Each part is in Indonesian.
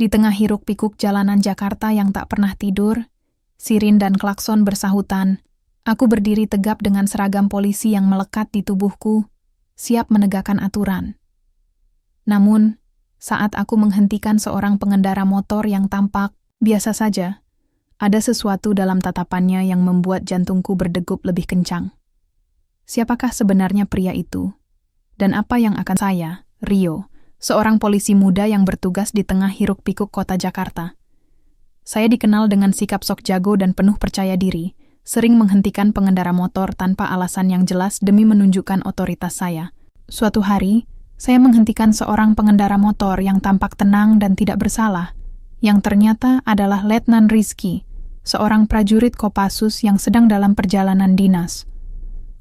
Di tengah hiruk-pikuk jalanan Jakarta yang tak pernah tidur, sirin dan klakson bersahutan, aku berdiri tegap dengan seragam polisi yang melekat di tubuhku, siap menegakkan aturan. Namun, saat aku menghentikan seorang pengendara motor yang tampak biasa saja, ada sesuatu dalam tatapannya yang membuat jantungku berdegup lebih kencang. Siapakah sebenarnya pria itu? Dan apa yang akan saya, Rio, seorang polisi muda yang bertugas di tengah hiruk-pikuk kota Jakarta? Saya dikenal dengan sikap sok jago dan penuh percaya diri, sering menghentikan pengendara motor tanpa alasan yang jelas demi menunjukkan otoritas saya. Suatu hari, saya menghentikan seorang pengendara motor yang tampak tenang dan tidak bersalah, yang ternyata adalah Letnan Rizky, seorang prajurit Kopassus yang sedang dalam perjalanan dinas.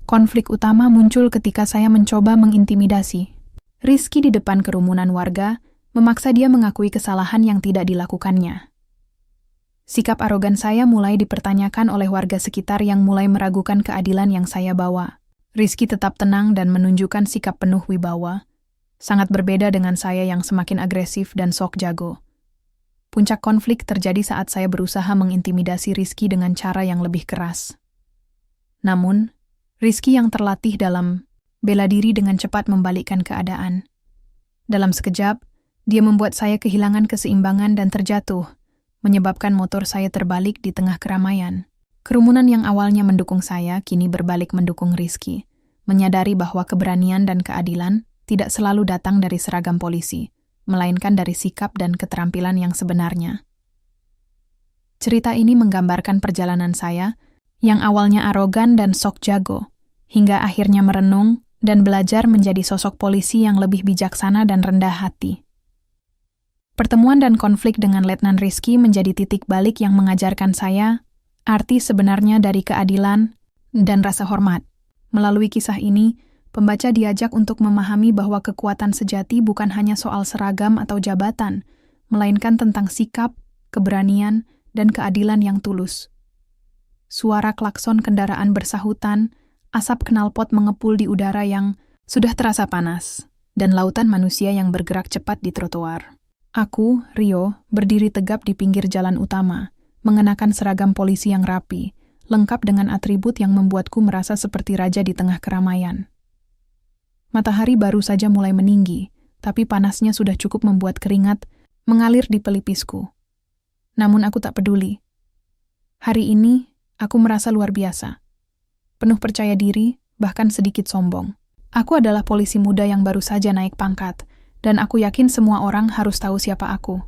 Konflik utama muncul ketika saya mencoba mengintimidasi Rizky di depan kerumunan warga, memaksa dia mengakui kesalahan yang tidak dilakukannya. Sikap arogan saya mulai dipertanyakan oleh warga sekitar yang mulai meragukan keadilan yang saya bawa. Rizky tetap tenang dan menunjukkan sikap penuh wibawa, sangat berbeda dengan saya yang semakin agresif dan sok jago. Puncak konflik terjadi saat saya berusaha mengintimidasi Rizky dengan cara yang lebih keras. Namun, Rizky yang terlatih dalam bela diri dengan cepat membalikkan keadaan. Dalam sekejap, dia membuat saya kehilangan keseimbangan dan terjatuh, menyebabkan motor saya terbalik di tengah keramaian. Kerumunan yang awalnya mendukung saya kini berbalik mendukung Rizky, menyadari bahwa keberanian dan keadilan tidak selalu datang dari seragam polisi, melainkan dari sikap dan keterampilan yang sebenarnya. Cerita ini menggambarkan perjalanan saya yang awalnya arogan dan sok jago, hingga akhirnya merenung dan belajar menjadi sosok polisi yang lebih bijaksana dan rendah hati. Pertemuan dan konflik dengan Letnan Rizky menjadi titik balik yang mengajarkan saya arti sebenarnya dari keadilan dan rasa hormat. Melalui kisah ini, pembaca diajak untuk memahami bahwa kekuatan sejati bukan hanya soal seragam atau jabatan, melainkan tentang sikap, keberanian, dan keadilan yang tulus. Suara klakson kendaraan bersahutan, asap knalpot mengepul di udara yang sudah terasa panas, dan lautan manusia yang bergerak cepat di trotoar. Aku, Rio, berdiri tegap di pinggir jalan utama, mengenakan seragam polisi yang rapi, lengkap dengan atribut yang membuatku merasa seperti raja di tengah keramaian. Matahari baru saja mulai meninggi, tapi panasnya sudah cukup membuat keringat mengalir di pelipisku. Namun aku tak peduli. Hari ini, aku merasa luar biasa. Penuh percaya diri, bahkan sedikit sombong. Aku adalah polisi muda yang baru saja naik pangkat, dan aku yakin semua orang harus tahu siapa aku.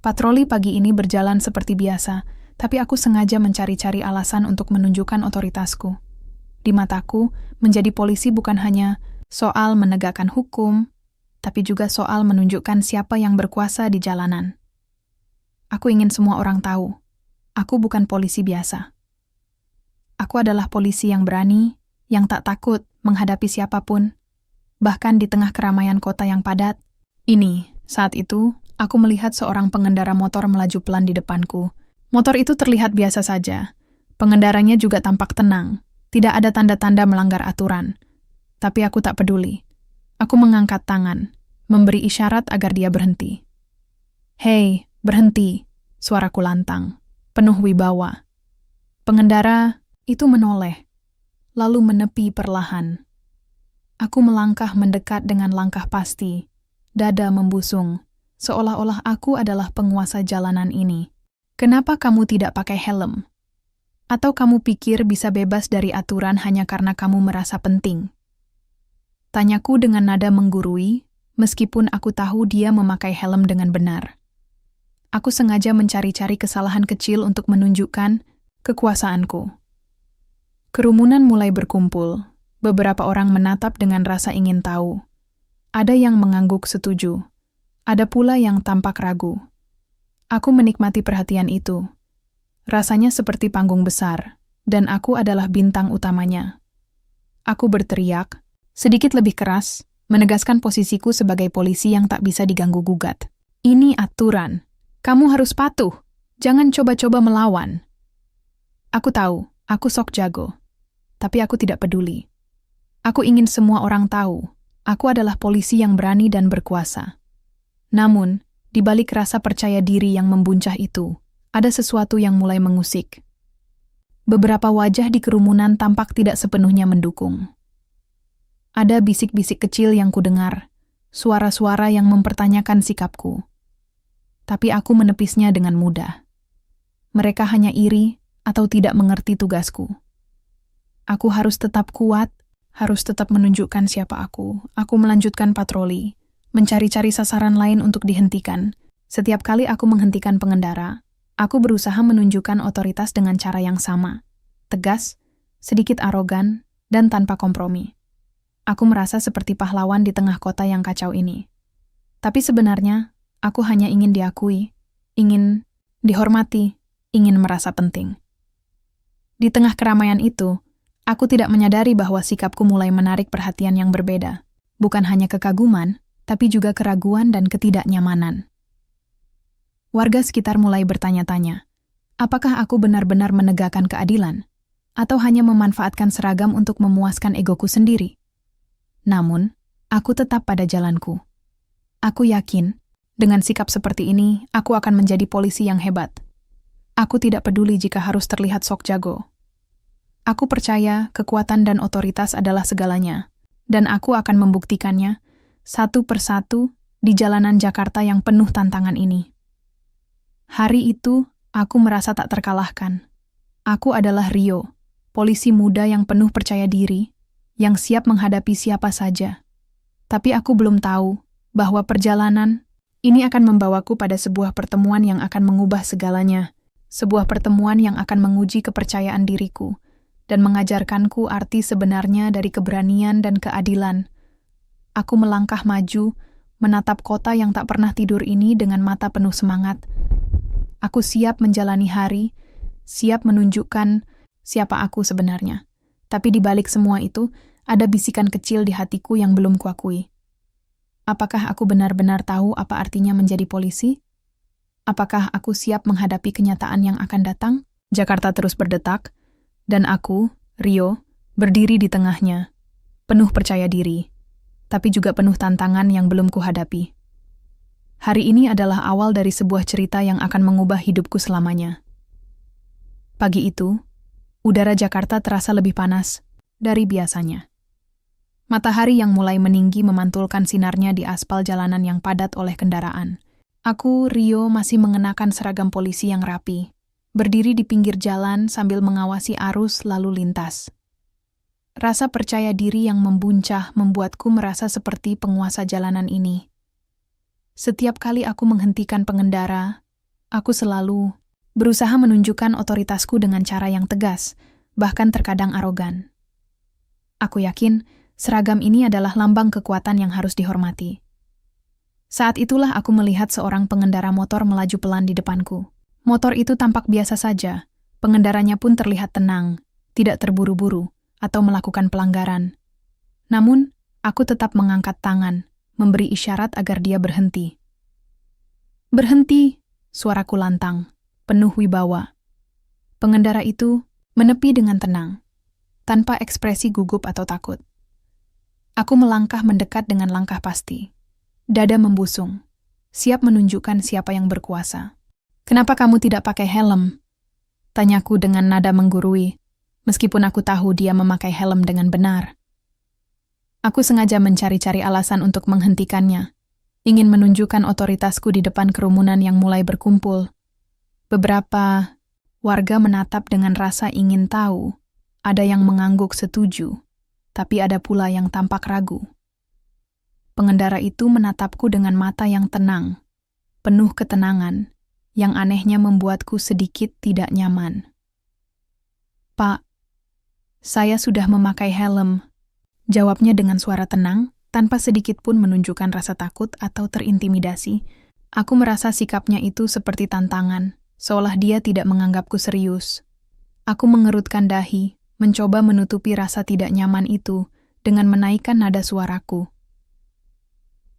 Patroli pagi ini berjalan seperti biasa, tapi aku sengaja mencari-cari alasan untuk menunjukkan otoritasku. Di mataku, menjadi polisi bukan hanya soal menegakkan hukum, tapi juga soal menunjukkan siapa yang berkuasa di jalanan. Aku ingin semua orang tahu, aku bukan polisi biasa. Aku adalah polisi yang berani, yang tak takut menghadapi siapapun, bahkan di tengah keramaian kota yang padat. Saat itu, aku melihat seorang pengendara motor melaju pelan di depanku. Motor itu terlihat biasa saja. Pengendaranya juga tampak tenang. Tidak ada tanda-tanda melanggar aturan. Tapi aku tak peduli. Aku mengangkat tangan, memberi isyarat agar dia berhenti. "Hei, berhenti," suaraku lantang, penuh wibawa. Pengendara itu menoleh, lalu menepi perlahan. Aku melangkah mendekat dengan langkah pasti, dada membusung, seolah-olah aku adalah penguasa jalanan ini. "Kenapa kamu tidak pakai helm? Atau kamu pikir bisa bebas dari aturan hanya karena kamu merasa penting?" Tanyaku dengan nada menggurui, meskipun aku tahu dia memakai helm dengan benar. Aku sengaja mencari-cari kesalahan kecil untuk menunjukkan kekuasaanku. Kerumunan mulai berkumpul. Beberapa orang menatap dengan rasa ingin tahu. Ada yang mengangguk setuju. Ada pula yang tampak ragu. Aku menikmati perhatian itu. Rasanya seperti panggung besar, dan aku adalah bintang utamanya. Aku berteriak, sedikit lebih keras, menegaskan posisiku sebagai polisi yang tak bisa diganggu-gugat. "Ini aturan. Kamu harus patuh. Jangan coba-coba melawan." Aku tahu, aku sok jago. Tapi aku tidak peduli. Aku ingin semua orang tahu, aku adalah polisi yang berani dan berkuasa. Namun, Di balik rasa percaya diri yang membuncah itu, ada sesuatu yang mulai mengusik. Beberapa wajah di kerumunan tampak tidak sepenuhnya mendukung. Ada bisik-bisik kecil yang kudengar, suara-suara yang mempertanyakan sikapku. Tapi aku menepisnya dengan mudah. Mereka hanya iri atau tidak mengerti tugasku. Aku harus tetap kuat, harus tetap menunjukkan siapa aku. Aku melanjutkan patroli, mencari-cari sasaran lain untuk dihentikan. Setiap kali aku menghentikan pengendara, aku berusaha menunjukkan otoritas dengan cara yang sama. Tegas, sedikit arogan, dan tanpa kompromi. Aku merasa seperti pahlawan di tengah kota yang kacau ini. Tapi sebenarnya, aku hanya ingin diakui, ingin dihormati, ingin merasa penting. Di tengah keramaian itu, aku tidak menyadari bahwa sikapku mulai menarik perhatian yang berbeda. Bukan hanya kekaguman, tapi juga keraguan dan ketidaknyamanan. Warga sekitar mulai bertanya-tanya, apakah aku benar-benar menegakkan keadilan, atau hanya memanfaatkan seragam untuk memuaskan egoku sendiri? Namun, aku tetap pada jalanku. Aku yakin, dengan sikap seperti ini, aku akan menjadi polisi yang hebat. Aku tidak peduli jika harus terlihat sok jago. Aku percaya kekuatan dan otoritas adalah segalanya, dan aku akan membuktikannya satu persatu di jalanan Jakarta yang penuh tantangan ini. Hari itu, aku merasa tak terkalahkan. Aku adalah Rio, polisi muda yang penuh percaya diri, yang siap menghadapi siapa saja. Tapi aku belum tahu bahwa perjalanan ini akan membawaku pada sebuah pertemuan yang akan mengubah segalanya, sebuah pertemuan yang akan menguji kepercayaan diriku, dan mengajarkanku arti sebenarnya dari keberanian dan keadilan. Aku melangkah maju, menatap kota yang tak pernah tidur ini dengan mata penuh semangat. Aku siap menjalani hari, siap menunjukkan siapa aku sebenarnya. Tapi di balik semua itu, ada bisikan kecil di hatiku yang belum kuakui. Apakah aku benar-benar tahu apa artinya menjadi polisi? Apakah aku siap menghadapi kenyataan yang akan datang? Jakarta terus berdetak, dan aku, Rio, berdiri di tengahnya, penuh percaya diri, tapi juga penuh tantangan yang belum kuhadapi. Hari ini adalah awal dari sebuah cerita yang akan mengubah hidupku selamanya. Pagi itu, udara Jakarta terasa lebih panas dari biasanya. Matahari yang mulai meninggi memantulkan sinarnya di aspal jalanan yang padat oleh kendaraan. Aku, Rio, masih mengenakan seragam polisi yang rapi, berdiri di pinggir jalan sambil mengawasi arus lalu lintas. Rasa percaya diri yang membuncah membuatku merasa seperti penguasa jalanan ini. Setiap kali aku menghentikan pengendara, aku selalu berusaha menunjukkan otoritasku dengan cara yang tegas, bahkan terkadang arogan. Aku yakin seragam ini adalah lambang kekuatan yang harus dihormati. Saat itulah aku melihat seorang pengendara motor melaju pelan di depanku. Motor itu tampak biasa saja, pengendaranya pun terlihat tenang, tidak terburu-buru, atau melakukan pelanggaran. Namun, aku tetap mengangkat tangan, memberi isyarat agar dia berhenti. Berhenti, suaraku lantang, penuh wibawa. Pengendara itu menepi dengan tenang, tanpa ekspresi gugup atau takut. Aku melangkah mendekat dengan langkah pasti. Dada membusung, siap menunjukkan siapa yang berkuasa. "Kenapa kamu tidak pakai helm?" tanyaku dengan nada menggurui, meskipun aku tahu dia memakai helm dengan benar. Aku sengaja mencari-cari alasan untuk menghentikannya, ingin menunjukkan otoritasku di depan kerumunan yang mulai berkumpul. Beberapa warga menatap dengan rasa ingin tahu, ada yang mengangguk setuju, tapi ada pula yang tampak ragu. Pengendara itu menatapku dengan mata yang tenang, penuh ketenangan, yang anehnya membuatku sedikit tidak nyaman. "Pak, saya sudah memakai helm," jawabnya dengan suara tenang, tanpa sedikit pun menunjukkan rasa takut atau terintimidasi. Aku merasa sikapnya itu seperti tantangan, seolah dia tidak menganggapku serius. Aku mengerutkan dahi, mencoba menutupi rasa tidak nyaman itu dengan menaikkan nada suaraku.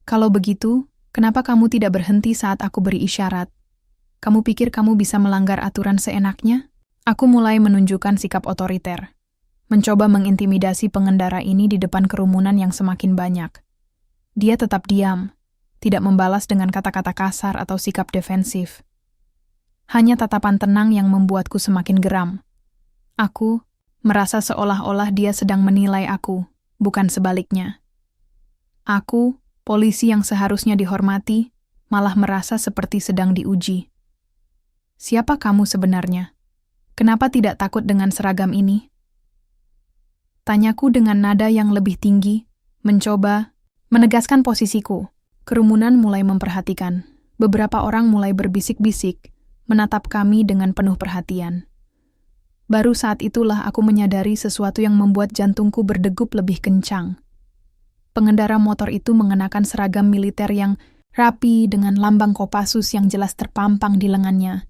"Kalau begitu, kenapa kamu tidak berhenti saat aku beri isyarat? Kamu pikir kamu bisa melanggar aturan seenaknya?" Aku mulai menunjukkan sikap otoriter, mencoba mengintimidasi pengendara ini di depan kerumunan yang semakin banyak. Dia tetap diam, tidak membalas dengan kata-kata kasar atau sikap defensif. Hanya tatapan tenang yang membuatku semakin geram. Aku merasa seolah-olah dia sedang menilai aku, bukan sebaliknya. Aku, polisi yang seharusnya dihormati, malah merasa seperti sedang diuji. Siapa kamu sebenarnya? Kenapa tidak takut dengan seragam ini? Tanyaku dengan nada yang lebih tinggi, mencoba menegaskan posisiku. Kerumunan mulai memperhatikan. Beberapa orang mulai berbisik-bisik, menatap kami dengan penuh perhatian. Baru saat itulah aku menyadari sesuatu yang membuat jantungku berdegup lebih kencang. Pengendara motor itu mengenakan seragam militer yang rapi dengan lambang Kopassus yang jelas terpampang di lengannya.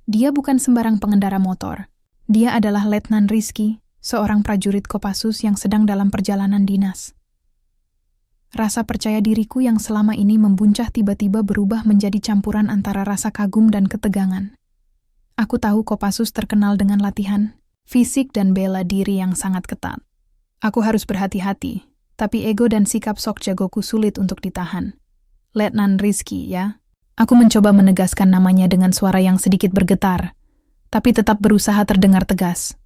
Dia bukan sembarang pengendara motor. Dia adalah Letnan Rizky, seorang prajurit Kopassus yang sedang dalam perjalanan dinas. Rasa percaya diriku yang selama ini membuncah tiba-tiba berubah menjadi campuran antara rasa kagum dan ketegangan. Aku tahu Kopassus terkenal dengan latihan, fisik dan bela diri yang sangat ketat. Aku harus berhati-hati, tapi ego dan sikap sok jagoku sulit untuk ditahan. Letnan Rizky, ya? Aku mencoba menegaskan namanya dengan suara yang sedikit bergetar, tapi tetap berusaha terdengar tegas.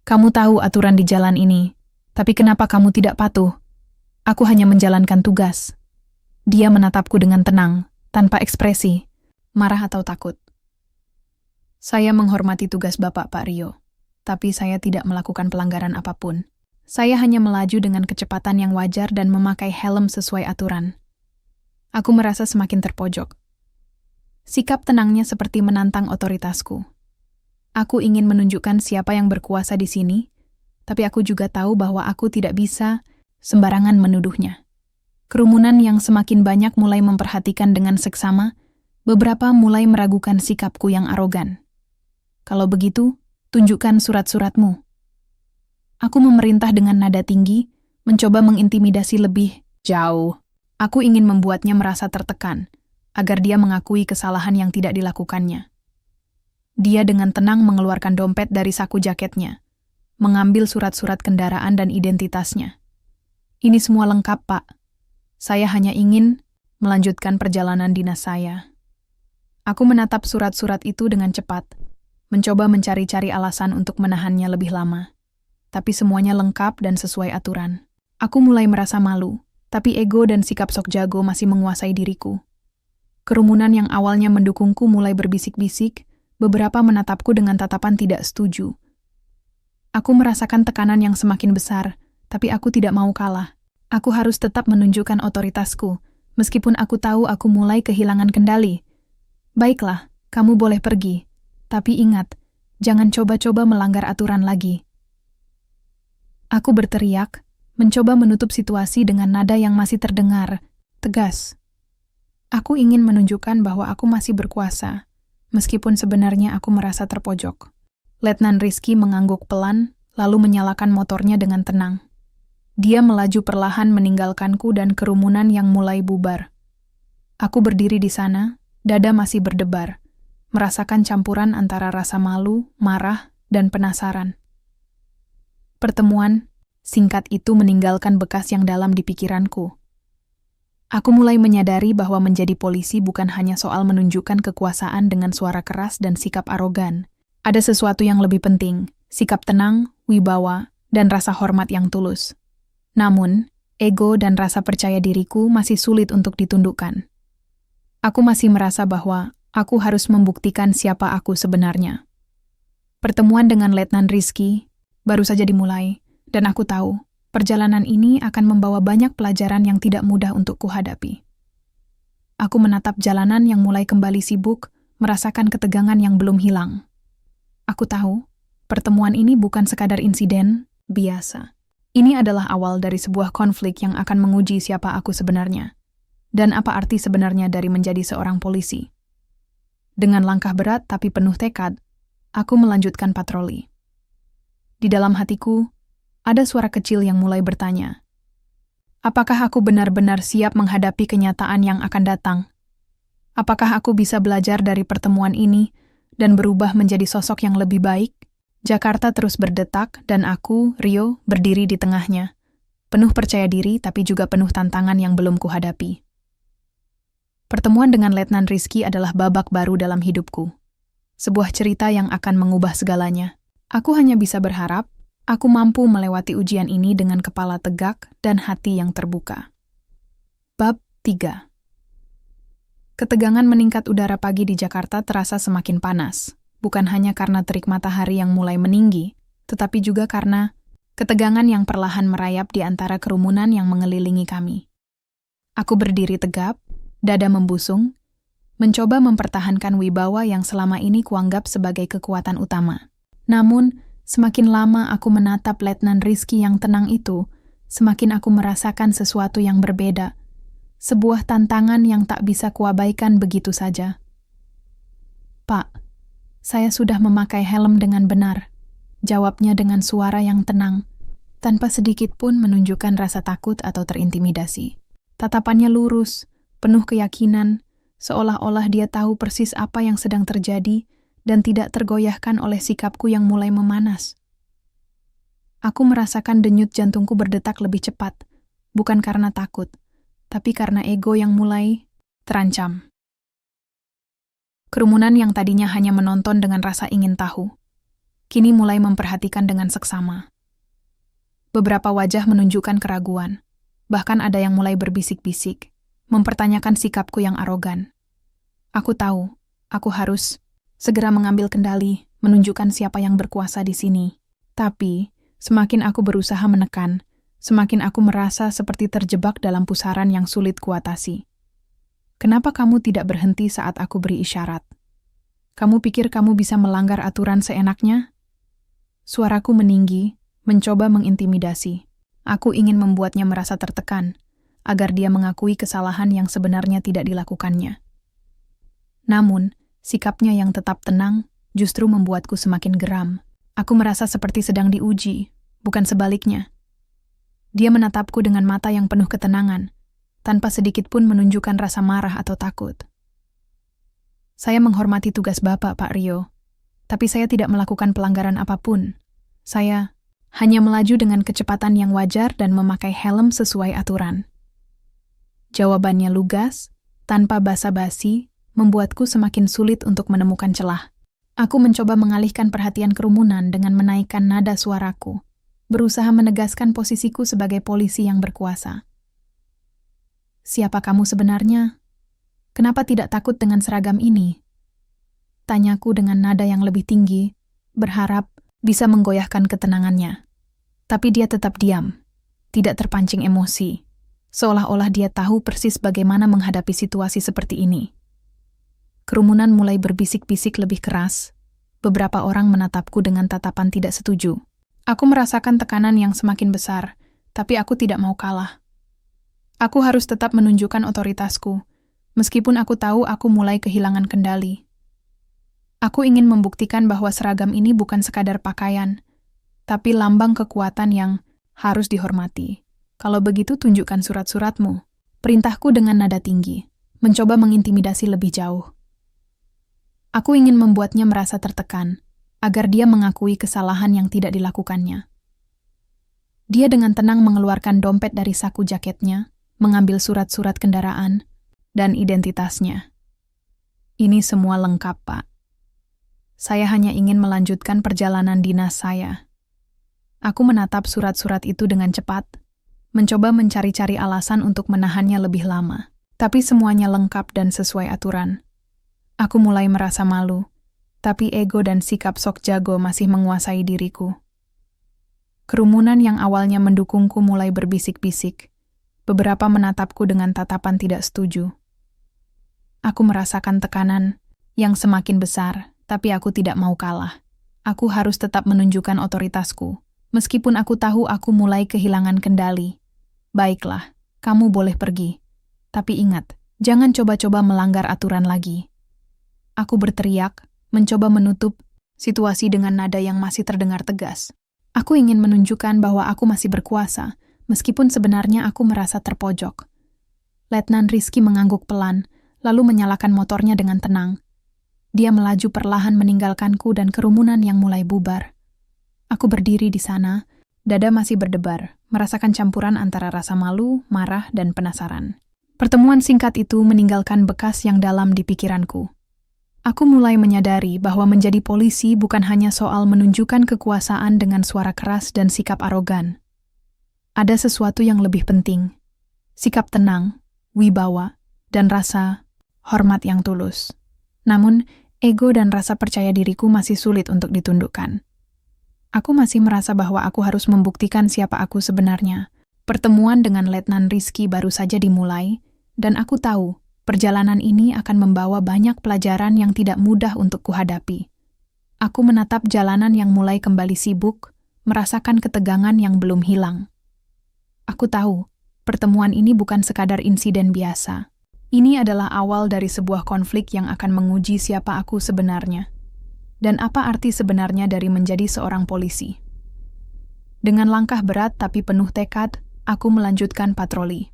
Kamu tahu aturan di jalan ini, tapi kenapa kamu tidak patuh? Aku hanya menjalankan tugas. Dia menatapku dengan tenang, tanpa ekspresi, marah atau takut. Saya menghormati tugas Bapak, Pak Rio, tapi saya tidak melakukan pelanggaran apapun. Saya hanya melaju dengan kecepatan yang wajar dan memakai helm sesuai aturan. Aku merasa semakin terpojok. Sikap tenangnya seperti menantang otoritasku. Aku ingin menunjukkan siapa yang berkuasa di sini, tapi aku juga tahu bahwa aku tidak bisa sembarangan menuduhnya. Kerumunan yang semakin banyak mulai memperhatikan dengan seksama, beberapa mulai meragukan sikapku yang arogan. Kalau begitu, tunjukkan surat-suratmu. Aku memerintah dengan nada tinggi, mencoba mengintimidasi lebih jauh. Aku ingin membuatnya merasa tertekan, agar dia mengakui kesalahan yang tidak dilakukannya. Dia dengan tenang mengeluarkan dompet dari saku jaketnya, mengambil surat-surat kendaraan dan identitasnya. Ini semua lengkap, Pak. Saya hanya ingin melanjutkan perjalanan dinas saya. Aku menatap surat-surat itu dengan cepat, mencoba mencari-cari alasan untuk menahannya lebih lama. Tapi semuanya lengkap dan sesuai aturan. Aku mulai merasa malu, tapi ego dan sikap sok jago masih menguasai diriku. Kerumunan yang awalnya mendukungku mulai berbisik-bisik, beberapa menatapku dengan tatapan tidak setuju. Aku merasakan tekanan yang semakin besar, tapi aku tidak mau kalah. Aku harus tetap menunjukkan otoritasku, meskipun aku tahu aku mulai kehilangan kendali. Baiklah, kamu boleh pergi. Tapi ingat, jangan coba-coba melanggar aturan lagi. Aku berteriak, mencoba menutup situasi dengan nada yang masih terdengar, tegas. Aku ingin menunjukkan bahwa aku masih berkuasa, meskipun sebenarnya aku merasa terpojok. Letnan Rizky mengangguk pelan, lalu menyalakan motornya dengan tenang. Dia melaju perlahan meninggalkanku dan kerumunan yang mulai bubar. Aku berdiri di sana, dada masih berdebar, merasakan campuran antara rasa malu, marah, dan penasaran. Pertemuan singkat itu meninggalkan bekas yang dalam di pikiranku. Aku mulai menyadari bahwa menjadi polisi bukan hanya soal menunjukkan kekuasaan dengan suara keras dan sikap arogan. Ada sesuatu yang lebih penting, sikap tenang, wibawa, dan rasa hormat yang tulus. Namun, ego dan rasa percaya diriku masih sulit untuk ditundukkan. Aku masih merasa bahwa aku harus membuktikan siapa aku sebenarnya. Pertemuan dengan Letnan Rizky baru saja dimulai, dan aku tahu perjalanan ini akan membawa banyak pelajaran yang tidak mudah untuk kuhadapi. Aku menatap jalanan yang mulai kembali sibuk, merasakan ketegangan yang belum hilang. Aku tahu, pertemuan ini bukan sekadar insiden biasa. Ini adalah awal dari sebuah konflik yang akan menguji siapa aku sebenarnya, dan apa arti sebenarnya dari menjadi seorang polisi. Dengan langkah berat tapi penuh tekad, aku melanjutkan patroli. Di dalam hatiku, ada suara kecil yang mulai bertanya, apakah aku benar-benar siap menghadapi kenyataan yang akan datang? Apakah aku bisa belajar dari pertemuan ini dan berubah menjadi sosok yang lebih baik? Jakarta terus berdetak dan aku, Rio, berdiri di tengahnya. Penuh percaya diri tapi juga penuh tantangan yang belum kuhadapi. Pertemuan dengan Letnan Rizky adalah babak baru dalam hidupku. Sebuah cerita yang akan mengubah segalanya. Aku hanya bisa berharap aku mampu melewati ujian ini dengan kepala tegak dan hati yang terbuka. Bab 3. Ketegangan meningkat. Udara pagi di Jakarta terasa semakin panas. Bukan hanya karena terik matahari yang mulai meninggi, tetapi juga karena ketegangan yang perlahan merayap di antara kerumunan yang mengelilingi kami. Aku berdiri tegap, dada membusung, mencoba mempertahankan wibawa yang selama ini kuanggap sebagai kekuatan utama. Namun, semakin lama aku menatap Letnan Rizky yang tenang itu, semakin aku merasakan sesuatu yang berbeda. Sebuah tantangan yang tak bisa kuabaikan begitu saja. "Pak, saya sudah memakai helm dengan benar," jawabnya dengan suara yang tenang, tanpa sedikit pun menunjukkan rasa takut atau terintimidasi. Tatapannya lurus, penuh keyakinan, seolah-olah dia tahu persis apa yang sedang terjadi dan tidak tergoyahkan oleh sikapku yang mulai memanas. Aku merasakan denyut jantungku berdetak lebih cepat, bukan karena takut, tapi karena ego yang mulai terancam. Kerumunan yang tadinya hanya menonton dengan rasa ingin tahu, kini mulai memperhatikan dengan seksama. Beberapa wajah menunjukkan keraguan, bahkan ada yang mulai berbisik-bisik, mempertanyakan sikapku yang arogan. Aku tahu, aku harus segera mengambil kendali, menunjukkan siapa yang berkuasa di sini. Tapi, semakin aku berusaha menekan, semakin aku merasa seperti terjebak dalam pusaran yang sulit kuatasi. "Kenapa kamu tidak berhenti saat aku beri isyarat? Kamu pikir kamu bisa melanggar aturan seenaknya?" Suaraku meninggi, mencoba mengintimidasi. Aku ingin membuatnya merasa tertekan, agar dia mengakui kesalahan yang sebenarnya tidak dilakukannya. Namun, sikapnya yang tetap tenang justru membuatku semakin geram. Aku merasa seperti sedang diuji, bukan sebaliknya. Dia menatapku dengan mata yang penuh ketenangan, tanpa sedikit pun menunjukkan rasa marah atau takut. "Saya menghormati tugas Bapak, Pak Rio, tapi saya tidak melakukan pelanggaran apapun. Saya hanya melaju dengan kecepatan yang wajar dan memakai helm sesuai aturan." Jawabannya lugas, tanpa basa-basi, membuatku semakin sulit untuk menemukan celah. Aku mencoba mengalihkan perhatian kerumunan dengan menaikkan nada suaraku, berusaha menegaskan posisiku sebagai polisi yang berkuasa. "Siapa kamu sebenarnya? Kenapa tidak takut dengan seragam ini?" Tanyaku dengan nada yang lebih tinggi, berharap bisa menggoyahkan ketenangannya. Tapi dia tetap diam, tidak terpancing emosi, seolah-olah dia tahu persis bagaimana menghadapi situasi seperti ini. Kerumunan mulai berbisik-bisik lebih keras. Beberapa orang menatapku dengan tatapan tidak setuju. Aku merasakan tekanan yang semakin besar, tapi aku tidak mau kalah. Aku harus tetap menunjukkan otoritasku, meskipun aku tahu aku mulai kehilangan kendali. Aku ingin membuktikan bahwa seragam ini bukan sekadar pakaian, tapi lambang kekuatan yang harus dihormati. "Kalau begitu tunjukkan surat-suratmu," perintahku dengan nada tinggi, mencoba mengintimidasi lebih jauh. Aku ingin membuatnya merasa tertekan, agar dia mengakui kesalahan yang tidak dilakukannya. Dia dengan tenang mengeluarkan dompet dari saku jaketnya, mengambil surat-surat kendaraan, dan identitasnya. "Ini semua lengkap, Pak. Saya hanya ingin melanjutkan perjalanan dinas saya." Aku menatap surat-surat itu dengan cepat, mencoba mencari-cari alasan untuk menahannya lebih lama. Tapi semuanya lengkap dan sesuai aturan. Aku mulai merasa malu, tapi ego dan sikap sok jago masih menguasai diriku. Kerumunan yang awalnya mendukungku mulai berbisik-bisik. Beberapa menatapku dengan tatapan tidak setuju. Aku merasakan tekanan yang semakin besar, tapi aku tidak mau kalah. Aku harus tetap menunjukkan otoritasku, meskipun aku tahu aku mulai kehilangan kendali. "Baiklah, kamu boleh pergi. Tapi ingat, jangan coba-coba melanggar aturan lagi." Aku berteriak, mencoba menutup situasi dengan nada yang masih terdengar tegas. Aku ingin menunjukkan bahwa aku masih berkuasa, meskipun sebenarnya aku merasa terpojok. Letnan Rizky mengangguk pelan, lalu menyalakan motornya dengan tenang. Dia melaju perlahan meninggalkanku dan kerumunan yang mulai bubar. Aku berdiri di sana, dada masih berdebar, merasakan campuran antara rasa malu, marah, dan penasaran. Pertemuan singkat itu meninggalkan bekas yang dalam di pikiranku. Aku mulai menyadari bahwa menjadi polisi bukan hanya soal menunjukkan kekuasaan dengan suara keras dan sikap arogan. Ada sesuatu yang lebih penting, sikap tenang, wibawa, dan rasa hormat yang tulus. Namun, ego dan rasa percaya diriku masih sulit untuk ditundukkan. Aku masih merasa bahwa aku harus membuktikan siapa aku sebenarnya. Pertemuan dengan Letnan Rizky baru saja dimulai, dan aku tahu perjalanan ini akan membawa banyak pelajaran yang tidak mudah untuk kuhadapi. Aku menatap jalanan yang mulai kembali sibuk, merasakan ketegangan yang belum hilang. Aku tahu, pertemuan ini bukan sekadar insiden biasa. Ini adalah awal dari sebuah konflik yang akan menguji siapa aku sebenarnya. Dan apa arti sebenarnya dari menjadi seorang polisi. Dengan langkah berat tapi penuh tekad, aku melanjutkan patroli.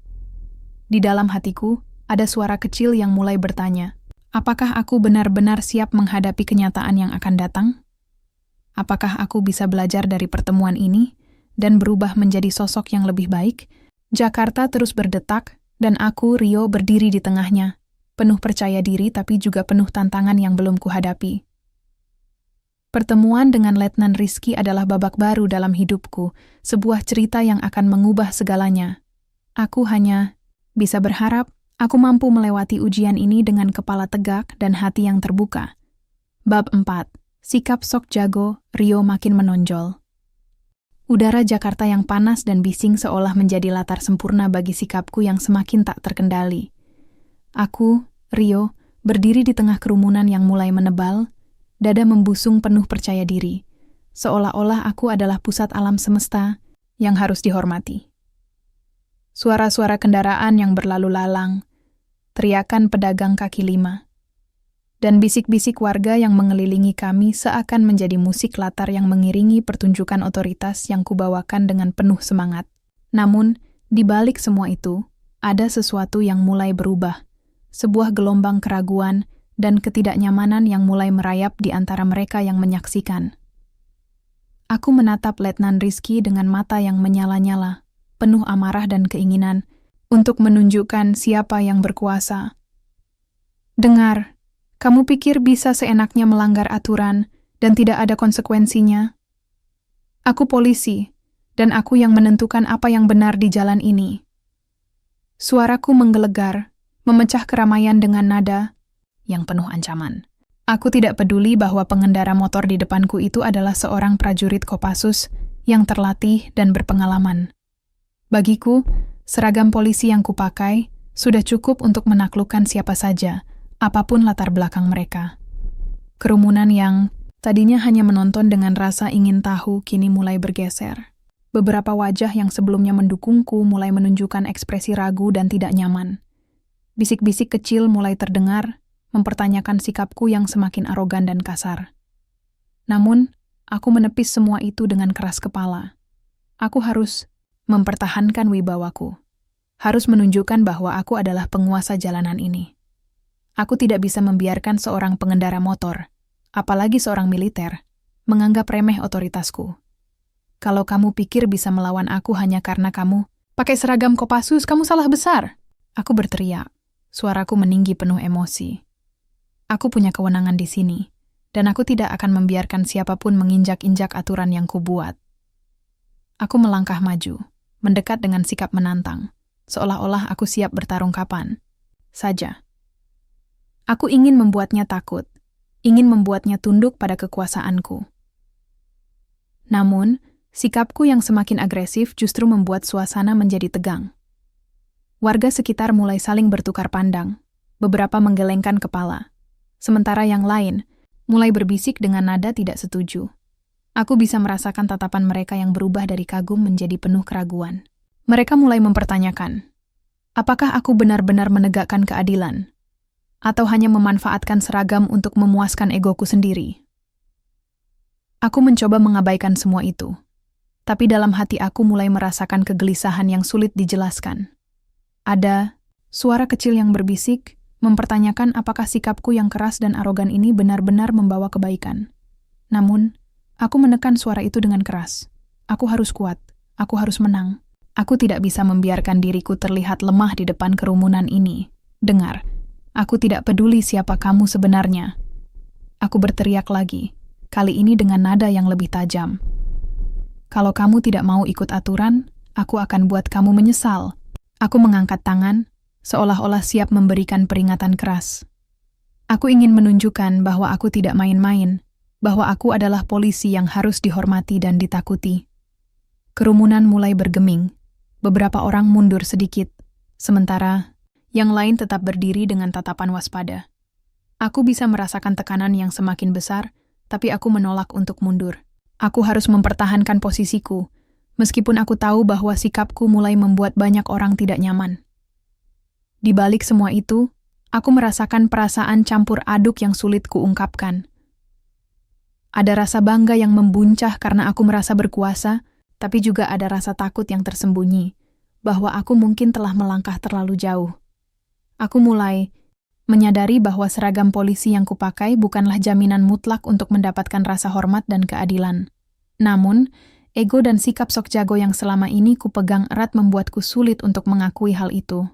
Di dalam hatiku, ada suara kecil yang mulai bertanya, apakah aku benar-benar siap menghadapi kenyataan yang akan datang? Apakah aku bisa belajar dari pertemuan ini dan berubah menjadi sosok yang lebih baik? Jakarta terus berdetak, dan aku, Rio, berdiri di tengahnya, penuh percaya diri tapi juga penuh tantangan yang belum kuhadapi. Pertemuan dengan Letnan Rizky adalah babak baru dalam hidupku, sebuah cerita yang akan mengubah segalanya. Aku hanya bisa berharap aku mampu melewati ujian ini dengan kepala tegak dan hati yang terbuka. Bab 4. Sikap sok jago, Rio makin menonjol. Udara Jakarta yang panas dan bising seolah menjadi latar sempurna bagi sikapku yang semakin tak terkendali. Aku, Rio, berdiri di tengah kerumunan yang mulai menebal, dada membusung penuh percaya diri, seolah-olah aku adalah pusat alam semesta yang harus dihormati. Suara-suara kendaraan yang berlalu lalang, teriakan pedagang kaki lima, dan bisik-bisik warga yang mengelilingi kami seakan menjadi musik latar yang mengiringi pertunjukan otoritas yang kubawakan dengan penuh semangat. Namun, di balik semua itu, ada sesuatu yang mulai berubah, sebuah gelombang keraguan dan ketidaknyamanan yang mulai merayap di antara mereka yang menyaksikan. Aku menatap Letnan Rizky dengan mata yang menyala-nyala, penuh amarah dan keinginan untuk menunjukkan siapa yang berkuasa. Dengar, kamu pikir bisa seenaknya melanggar aturan dan tidak ada konsekuensinya? Aku polisi, dan aku yang menentukan apa yang benar di jalan ini. Suaraku menggelegar, memecah keramaian dengan nada yang penuh ancaman. Aku tidak peduli bahwa pengendara motor di depanku itu adalah seorang prajurit Kopassus yang terlatih dan berpengalaman. Bagiku, seragam polisi yang kupakai sudah cukup untuk menaklukkan siapa saja, apapun latar belakang mereka. Kerumunan yang tadinya hanya menonton dengan rasa ingin tahu kini mulai bergeser. Beberapa wajah yang sebelumnya mendukungku mulai menunjukkan ekspresi ragu dan tidak nyaman. Bisik-bisik kecil mulai terdengar, mempertanyakan sikapku yang semakin arogan dan kasar. Namun, aku menepis semua itu dengan keras kepala. Aku harus mempertahankan wibawaku. Harus menunjukkan bahwa aku adalah penguasa jalanan ini. Aku tidak bisa membiarkan seorang pengendara motor, apalagi seorang militer, menganggap remeh otoritasku. Kalau kamu pikir bisa melawan aku hanya karena kamu pakai seragam Kopassus, kamu salah besar. Aku berteriak, suaraku meninggi penuh emosi. Aku punya kewenangan di sini, dan aku tidak akan membiarkan siapapun menginjak-injak aturan yang kubuat. Aku melangkah maju, mendekat dengan sikap menantang, seolah-olah aku siap bertarung kapan saja. Aku ingin membuatnya takut, ingin membuatnya tunduk pada kekuasaanku. Namun, sikapku yang semakin agresif justru membuat suasana menjadi tegang. Warga sekitar mulai saling bertukar pandang, beberapa menggelengkan kepala, sementara yang lain mulai berbisik dengan nada tidak setuju. Aku bisa merasakan tatapan mereka yang berubah dari kagum menjadi penuh keraguan. Mereka mulai mempertanyakan, apakah aku benar-benar menegakkan keadilan, atau hanya memanfaatkan seragam untuk memuaskan egoku sendiri? Aku mencoba mengabaikan semua itu, tapi dalam hati aku mulai merasakan kegelisahan yang sulit dijelaskan. Ada suara kecil yang berbisik, mempertanyakan apakah sikapku yang keras dan arogan ini benar-benar membawa kebaikan. Namun, aku menekan suara itu dengan keras. Aku harus kuat, aku harus menang. Aku tidak bisa membiarkan diriku terlihat lemah di depan kerumunan ini. Dengar, aku tidak peduli siapa kamu sebenarnya. Aku berteriak lagi, kali ini dengan nada yang lebih tajam. Kalau kamu tidak mau ikut aturan, aku akan buat kamu menyesal. Aku mengangkat tangan, seolah-olah siap memberikan peringatan keras. Aku ingin menunjukkan bahwa aku tidak main-main, bahwa aku adalah polisi yang harus dihormati dan ditakuti. Kerumunan mulai bergeming. Beberapa orang mundur sedikit, sementara yang lain tetap berdiri dengan tatapan waspada. Aku bisa merasakan tekanan yang semakin besar, tapi aku menolak untuk mundur. Aku harus mempertahankan posisiku, meskipun aku tahu bahwa sikapku mulai membuat banyak orang tidak nyaman. Di balik semua itu, aku merasakan perasaan campur aduk yang sulit kuungkapkan. Ada rasa bangga yang membuncah karena aku merasa berkuasa, tapi juga ada rasa takut yang tersembunyi, bahwa aku mungkin telah melangkah terlalu jauh. Aku mulai menyadari bahwa seragam polisi yang kupakai bukanlah jaminan mutlak untuk mendapatkan rasa hormat dan keadilan. Namun, ego dan sikap sok jago yang selama ini kupegang erat membuatku sulit untuk mengakui hal itu.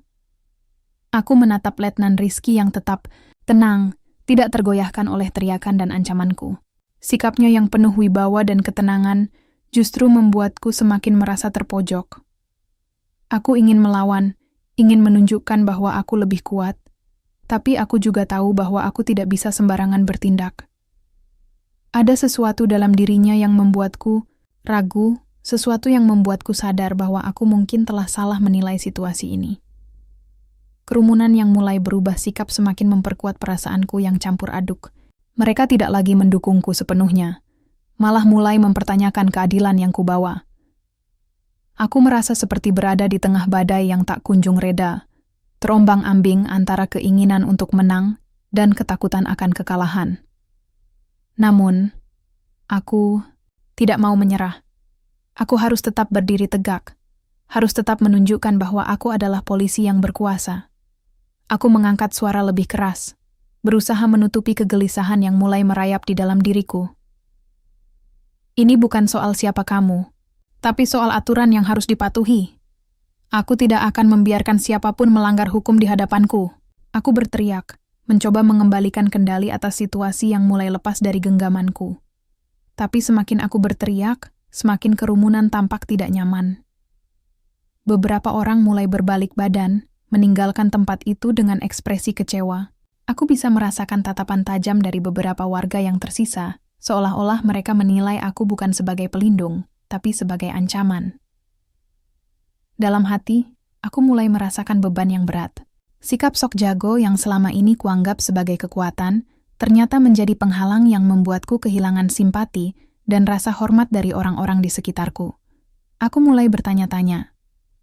Aku menatap Letnan Rizky yang tetap tenang, tidak tergoyahkan oleh teriakan dan ancamanku. Sikapnya yang penuh wibawa dan ketenangan justru membuatku semakin merasa terpojok. Aku ingin melawan, ingin menunjukkan bahwa aku lebih kuat, tapi aku juga tahu bahwa aku tidak bisa sembarangan bertindak. Ada sesuatu dalam dirinya yang membuatku ragu, sesuatu yang membuatku sadar bahwa aku mungkin telah salah menilai situasi ini. Kerumunan yang mulai berubah sikap semakin memperkuat perasaanku yang campur aduk. Mereka tidak lagi mendukungku sepenuhnya, malah mulai mempertanyakan keadilan yang kubawa. Aku merasa seperti berada di tengah badai yang tak kunjung reda, terombang-ambing antara keinginan untuk menang dan ketakutan akan kekalahan. Namun, aku tidak mau menyerah. Aku harus tetap berdiri tegak, harus tetap menunjukkan bahwa aku adalah polisi yang berkuasa. Aku mengangkat suara lebih keras, berusaha menutupi kegelisahan yang mulai merayap di dalam diriku. Ini bukan soal siapa kamu, tapi soal aturan yang harus dipatuhi. Aku tidak akan membiarkan siapapun melanggar hukum di hadapanku. Aku berteriak, mencoba mengembalikan kendali atas situasi yang mulai lepas dari genggamanku. Tapi semakin aku berteriak, semakin kerumunan tampak tidak nyaman. Beberapa orang mulai berbalik badan, meninggalkan tempat itu dengan ekspresi kecewa. Aku bisa merasakan tatapan tajam dari beberapa warga yang tersisa, seolah-olah mereka menilai aku bukan sebagai pelindung, tapi sebagai ancaman. Dalam hati, aku mulai merasakan beban yang berat. Sikap sok jago yang selama ini kuanggap sebagai kekuatan, ternyata menjadi penghalang yang membuatku kehilangan simpati dan rasa hormat dari orang-orang di sekitarku. Aku mulai bertanya-tanya,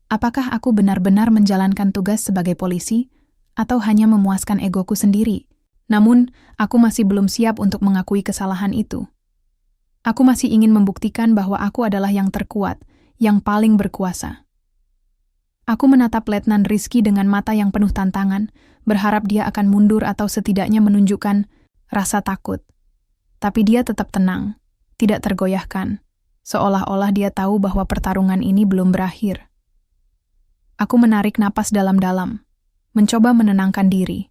apakah aku benar-benar menjalankan tugas sebagai polisi, atau hanya memuaskan egoku sendiri? Namun, aku masih belum siap untuk mengakui kesalahan itu. Aku masih ingin membuktikan bahwa aku adalah yang terkuat, yang paling berkuasa. Aku menatap Letnan Rizky dengan mata yang penuh tantangan, berharap dia akan mundur atau setidaknya menunjukkan rasa takut. Tapi dia tetap tenang, tidak tergoyahkan, seolah-olah dia tahu bahwa pertarungan ini belum berakhir. Aku menarik napas dalam-dalam, mencoba menenangkan diri.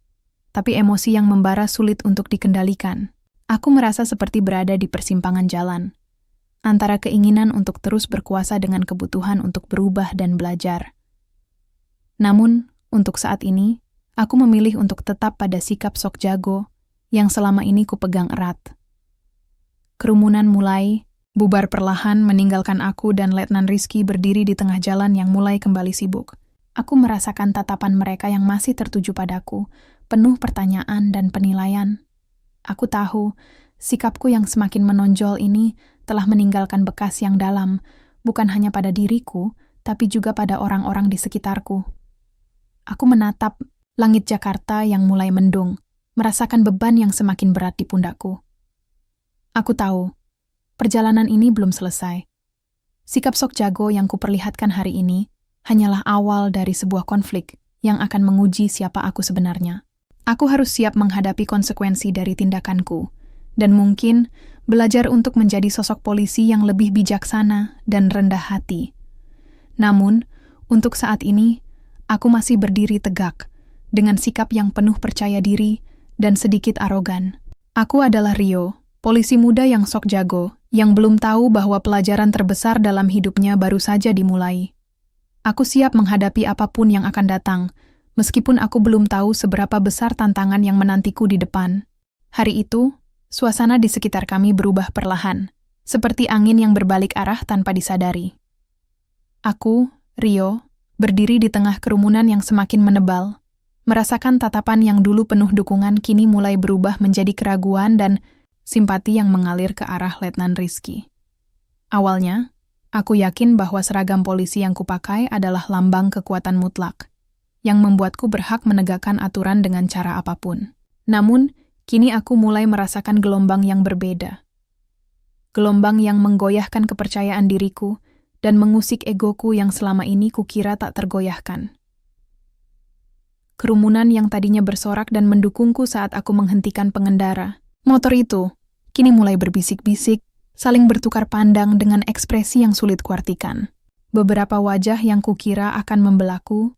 Tapi emosi yang membara sulit untuk dikendalikan. Aku merasa seperti berada di persimpangan jalan, antara keinginan untuk terus berkuasa dengan kebutuhan untuk berubah dan belajar. Namun, untuk saat ini, aku memilih untuk tetap pada sikap sok jago yang selama ini kupegang erat. Kerumunan mulai bubar perlahan meninggalkan aku dan Letnan Rizky berdiri di tengah jalan yang mulai kembali sibuk. Aku merasakan tatapan mereka yang masih tertuju padaku, penuh pertanyaan dan penilaian. Aku tahu, sikapku yang semakin menonjol ini telah meninggalkan bekas yang dalam, bukan hanya pada diriku, tapi juga pada orang-orang di sekitarku. Aku menatap langit Jakarta yang mulai mendung, merasakan beban yang semakin berat di pundakku. Aku tahu, perjalanan ini belum selesai. Sikap sok jago yang kuperlihatkan hari ini hanyalah awal dari sebuah konflik yang akan menguji siapa aku sebenarnya. Aku harus siap menghadapi konsekuensi dari tindakanku, dan mungkin belajar untuk menjadi sosok polisi yang lebih bijaksana dan rendah hati. Namun, Untuk saat ini, aku masih berdiri tegak, dengan sikap yang penuh percaya diri dan sedikit arogan. Aku adalah Rio, polisi muda yang sok jago, yang belum tahu bahwa pelajaran terbesar dalam hidupnya baru saja dimulai. Aku siap menghadapi apapun yang akan datang, meskipun aku belum tahu seberapa besar tantangan yang menantiku di depan. Hari itu, suasana di sekitar kami berubah perlahan, seperti angin yang berbalik arah tanpa disadari. Aku, Rio, berdiri di tengah kerumunan yang semakin menebal, merasakan tatapan yang dulu penuh dukungan kini mulai berubah menjadi keraguan dan simpati yang mengalir ke arah Letnan Rizky. Awalnya, aku yakin bahwa seragam polisi yang kupakai adalah lambang kekuatan mutlak, yang membuatku berhak menegakkan aturan dengan cara apapun. Namun, kini aku mulai merasakan gelombang yang berbeda. Gelombang yang menggoyahkan kepercayaan diriku dan mengusik egoku yang selama ini kukira tak tergoyahkan. Kerumunan yang tadinya bersorak dan mendukungku saat aku menghentikan pengendara motor itu, kini mulai berbisik-bisik, saling bertukar pandang dengan ekspresi yang sulit kuartikan. Beberapa wajah yang kukira akan membelaku,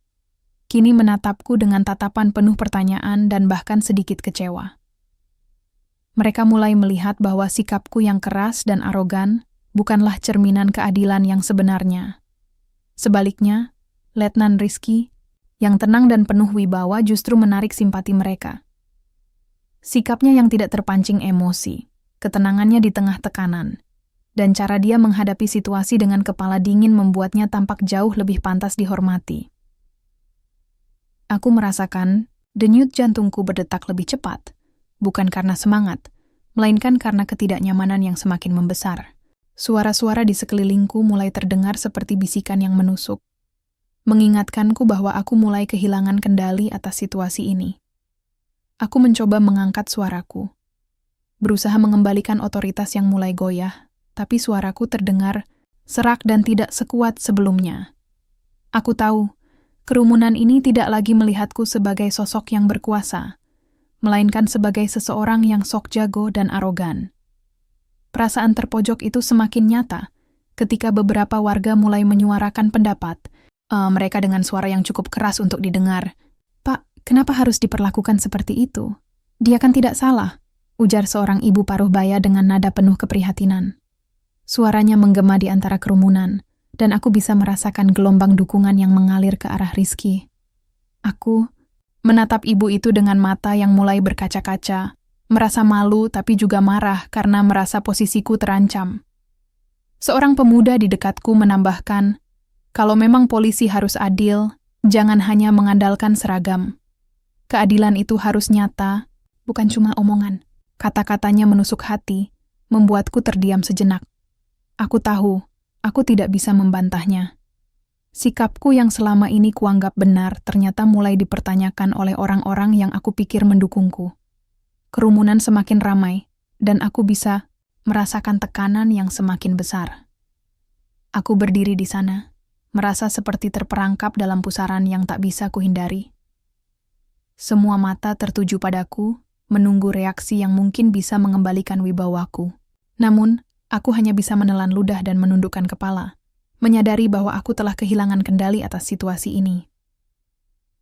kini menatapku dengan tatapan penuh pertanyaan dan bahkan sedikit kecewa. Mereka mulai melihat bahwa sikapku yang keras dan arogan bukanlah cerminan keadilan yang sebenarnya. Sebaliknya, Letnan Rizky, yang tenang dan penuh wibawa justru menarik simpati mereka. Sikapnya yang tidak terpancing emosi, ketenangannya di tengah tekanan, dan cara dia menghadapi situasi dengan kepala dingin membuatnya tampak jauh lebih pantas dihormati. Aku merasakan denyut jantungku berdetak lebih cepat, bukan karena semangat, melainkan karena ketidaknyamanan yang semakin membesar. Suara-suara di sekelilingku mulai terdengar seperti bisikan yang menusuk, mengingatkanku bahwa aku mulai kehilangan kendali atas situasi ini. Aku mencoba mengangkat suaraku, berusaha mengembalikan otoritas yang mulai goyah, tapi suaraku terdengar serak dan tidak sekuat sebelumnya. Aku tahu, kerumunan ini tidak lagi melihatku sebagai sosok yang berkuasa, melainkan sebagai seseorang yang sok jago dan arogan. Perasaan terpojok itu semakin nyata ketika beberapa warga mulai menyuarakan pendapat, mereka dengan suara yang cukup keras untuk didengar. "Pak, kenapa harus diperlakukan seperti itu? Dia kan tidak salah," ujar seorang ibu paruh baya dengan nada penuh keprihatinan. Suaranya menggema di antara kerumunan, dan aku bisa merasakan gelombang dukungan yang mengalir ke arah Rizky. Aku menatap ibu itu dengan mata yang mulai berkaca-kaca, merasa malu tapi juga marah karena merasa posisiku terancam. Seorang pemuda di dekatku menambahkan, kalau memang polisi harus adil, jangan hanya mengandalkan seragam. Keadilan itu harus nyata, bukan cuma omongan. Kata-katanya menusuk hati, membuatku terdiam sejenak. Aku tahu, aku tidak bisa membantahnya. Sikapku yang selama ini kuanggap benar ternyata mulai dipertanyakan oleh orang-orang yang aku pikir mendukungku. Kerumunan semakin ramai, dan aku bisa merasakan tekanan yang semakin besar. Aku berdiri di sana, merasa seperti terperangkap dalam pusaran yang tak bisa kuhindari. Semua mata tertuju padaku, menunggu reaksi yang mungkin bisa mengembalikan wibawaku. Namun, aku hanya bisa menelan ludah dan menundukkan kepala, menyadari bahwa aku telah kehilangan kendali atas situasi ini.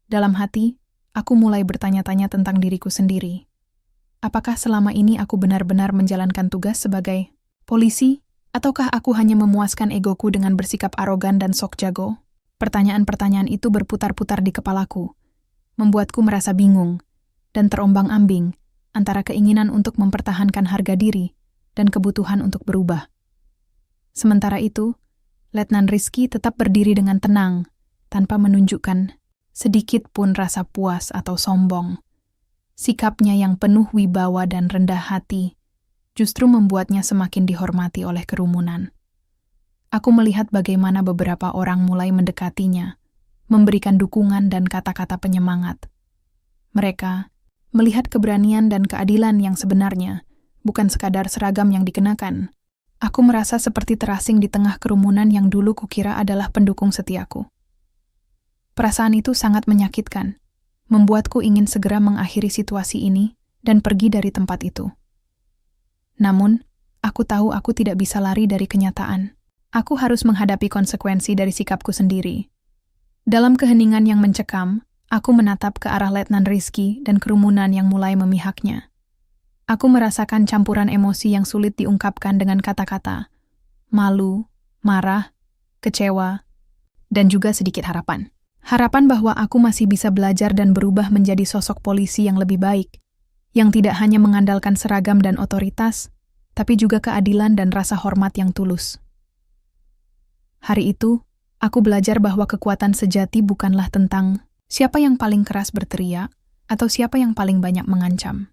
Dalam hati, aku mulai bertanya-tanya tentang diriku sendiri. Apakah selama ini aku benar-benar menjalankan tugas sebagai polisi, ataukah aku hanya memuaskan egoku dengan bersikap arogan dan sok jago? Pertanyaan-pertanyaan itu berputar-putar di kepalaku, membuatku merasa bingung dan terombang-ambing antara keinginan untuk mempertahankan harga diri dan kebutuhan untuk berubah. Sementara itu, Letnan Rizky tetap berdiri dengan tenang, tanpa menunjukkan sedikit pun rasa puas atau sombong. Sikapnya yang penuh wibawa dan rendah hati justru membuatnya semakin dihormati oleh kerumunan. Aku melihat bagaimana beberapa orang mulai mendekatinya, memberikan dukungan dan kata-kata penyemangat. Mereka melihat keberanian dan keadilan yang sebenarnya, bukan sekadar seragam yang dikenakan. Aku merasa seperti terasing di tengah kerumunan yang dulu kukira adalah pendukung setiaku. Perasaan itu sangat menyakitkan, membuatku ingin segera mengakhiri situasi ini dan pergi dari tempat itu. Namun, aku tahu aku tidak bisa lari dari kenyataan. Aku harus menghadapi konsekuensi dari sikapku sendiri. Dalam keheningan yang mencekam, aku menatap ke arah Letnan Rizky dan kerumunan yang mulai memihaknya. Aku merasakan campuran emosi yang sulit diungkapkan dengan kata-kata. Malu, marah, kecewa, dan juga sedikit harapan. Harapan bahwa aku masih bisa belajar dan berubah menjadi sosok polisi yang lebih baik, yang tidak hanya mengandalkan seragam dan otoritas, tapi juga keadilan dan rasa hormat yang tulus. Hari itu, aku belajar bahwa kekuatan sejati bukanlah tentang siapa yang paling keras berteriak atau siapa yang paling banyak mengancam.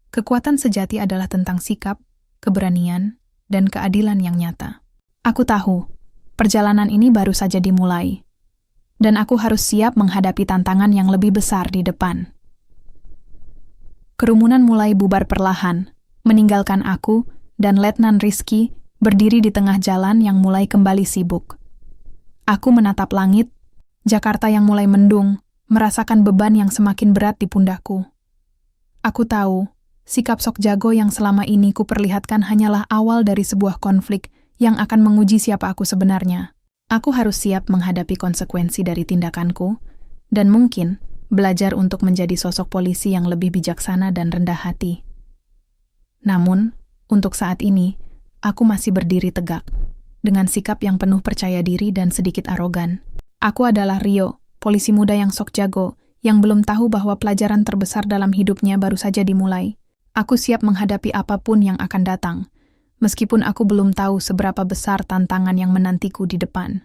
Kekuatan sejati adalah tentang sikap, keberanian, dan keadilan yang nyata. Aku tahu, perjalanan ini baru saja dimulai, dan aku harus siap menghadapi tantangan yang lebih besar di depan. Kerumunan mulai bubar perlahan, meninggalkan aku dan Letnan Rizky berdiri di tengah jalan yang mulai kembali sibuk. Aku menatap langit, Jakarta yang mulai mendung, merasakan beban yang semakin berat di pundakku. Aku tahu, sikap sok jago yang selama ini kuperlihatkan hanyalah awal dari sebuah konflik yang akan menguji siapa aku sebenarnya. Aku harus siap menghadapi konsekuensi dari tindakanku, dan mungkin belajar untuk menjadi sosok polisi yang lebih bijaksana dan rendah hati. Namun, untuk saat ini, aku masih berdiri tegak, dengan sikap yang penuh percaya diri dan sedikit arogan. Aku adalah Rio, polisi muda yang sok jago, yang belum tahu bahwa pelajaran terbesar dalam hidupnya baru saja dimulai. Aku siap menghadapi apapun yang akan datang, meskipun aku belum tahu seberapa besar tantangan yang menantiku di depan.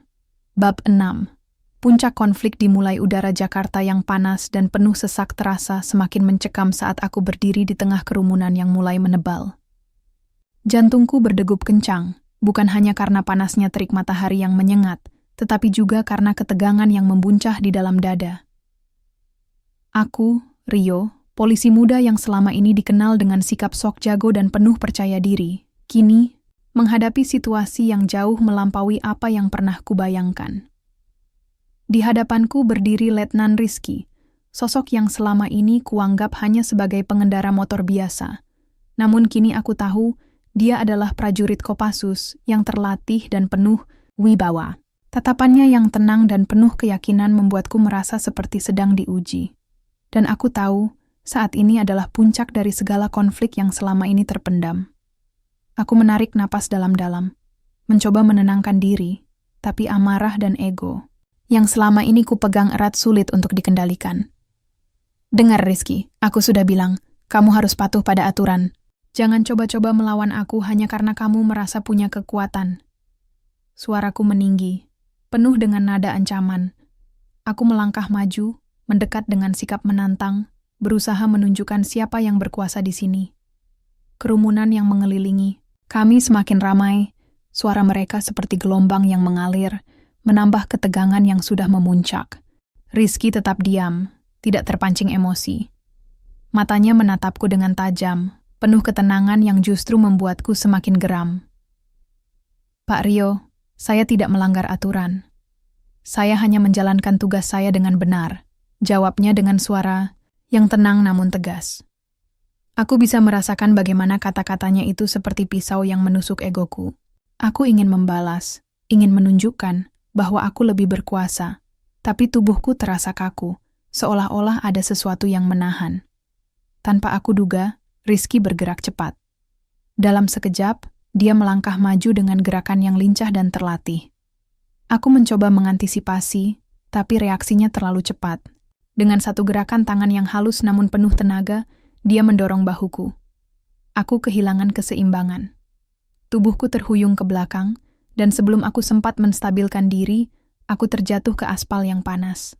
Bab 6. Puncak konflik dimulai. Udara Jakarta yang panas dan penuh sesak terasa semakin mencekam saat aku berdiri di tengah kerumunan yang mulai menebal. Jantungku berdegup kencang, bukan hanya karena panasnya terik matahari yang menyengat, tetapi juga karena ketegangan yang membuncah di dalam dada. Aku, Rio, polisi muda yang selama ini dikenal dengan sikap sok jago dan penuh percaya diri, kini menghadapi situasi yang jauh melampaui apa yang pernah kubayangkan. Di hadapanku berdiri Letnan Rizky, sosok yang selama ini kuanggap hanya sebagai pengendara motor biasa. Namun kini aku tahu, dia adalah prajurit Kopassus yang terlatih dan penuh wibawa. Tatapannya yang tenang dan penuh keyakinan membuatku merasa seperti sedang diuji. Dan aku tahu, saat ini adalah puncak dari segala konflik yang selama ini terpendam. Aku menarik napas dalam-dalam, mencoba menenangkan diri, tapi amarah dan ego yang selama ini kupegang erat sulit untuk dikendalikan. Dengar Rizky, aku sudah bilang, kamu harus patuh pada aturan. Jangan coba-coba melawan aku hanya karena kamu merasa punya kekuatan. Suaraku meninggi, penuh dengan nada ancaman. Aku melangkah maju, mendekat dengan sikap menantang, berusaha menunjukkan siapa yang berkuasa di sini. Kerumunan yang mengelilingi, kami semakin ramai, suara mereka seperti gelombang yang mengalir, menambah ketegangan yang sudah memuncak. Rizky tetap diam, tidak terpancing emosi. Matanya menatapku dengan tajam, penuh ketenangan yang justru membuatku semakin geram. Pak Rio, saya tidak melanggar aturan. Saya hanya menjalankan tugas saya dengan benar, jawabnya dengan suara yang tenang namun tegas. Aku bisa merasakan bagaimana kata-katanya itu seperti pisau yang menusuk egoku. Aku ingin membalas, ingin menunjukkan bahwa aku lebih berkuasa, tapi tubuhku terasa kaku, seolah-olah ada sesuatu yang menahan. Tanpa aku duga, Rizky bergerak cepat. Dalam sekejap, dia melangkah maju dengan gerakan yang lincah dan terlatih. Aku mencoba mengantisipasi, tapi reaksinya terlalu cepat. Dengan satu gerakan tangan yang halus namun penuh tenaga, dia mendorong bahuku. Aku kehilangan keseimbangan. Tubuhku terhuyung ke belakang, dan sebelum aku sempat menstabilkan diri, aku terjatuh ke aspal yang panas.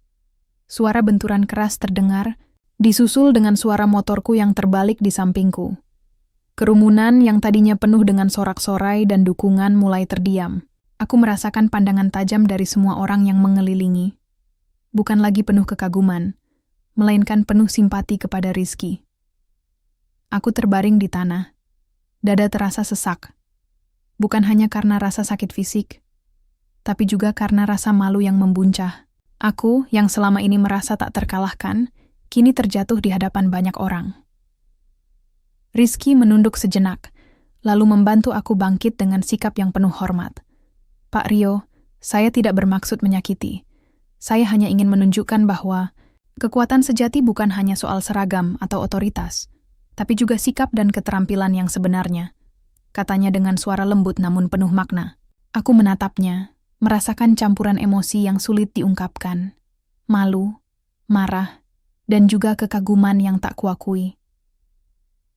Suara benturan keras terdengar, disusul dengan suara motorku yang terbalik di sampingku. Kerumunan yang tadinya penuh dengan sorak-sorai dan dukungan mulai terdiam. Aku merasakan pandangan tajam dari semua orang yang mengelilingi. Bukan lagi penuh kekaguman, melainkan penuh simpati kepada Rizky. Aku terbaring di tanah. Dada terasa sesak. Bukan hanya karena rasa sakit fisik, tapi juga karena rasa malu yang membuncah. Aku, yang selama ini merasa tak terkalahkan, kini terjatuh di hadapan banyak orang. Rizky menunduk sejenak, lalu membantu aku bangkit dengan sikap yang penuh hormat. Pak Rio, saya tidak bermaksud menyakiti. Saya hanya ingin menunjukkan bahwa kekuatan sejati bukan hanya soal seragam atau otoritas, tapi juga sikap dan keterampilan yang sebenarnya, katanya dengan suara lembut namun penuh makna. Aku menatapnya, merasakan campuran emosi yang sulit diungkapkan. Malu, marah, dan juga kekaguman yang tak kuakui.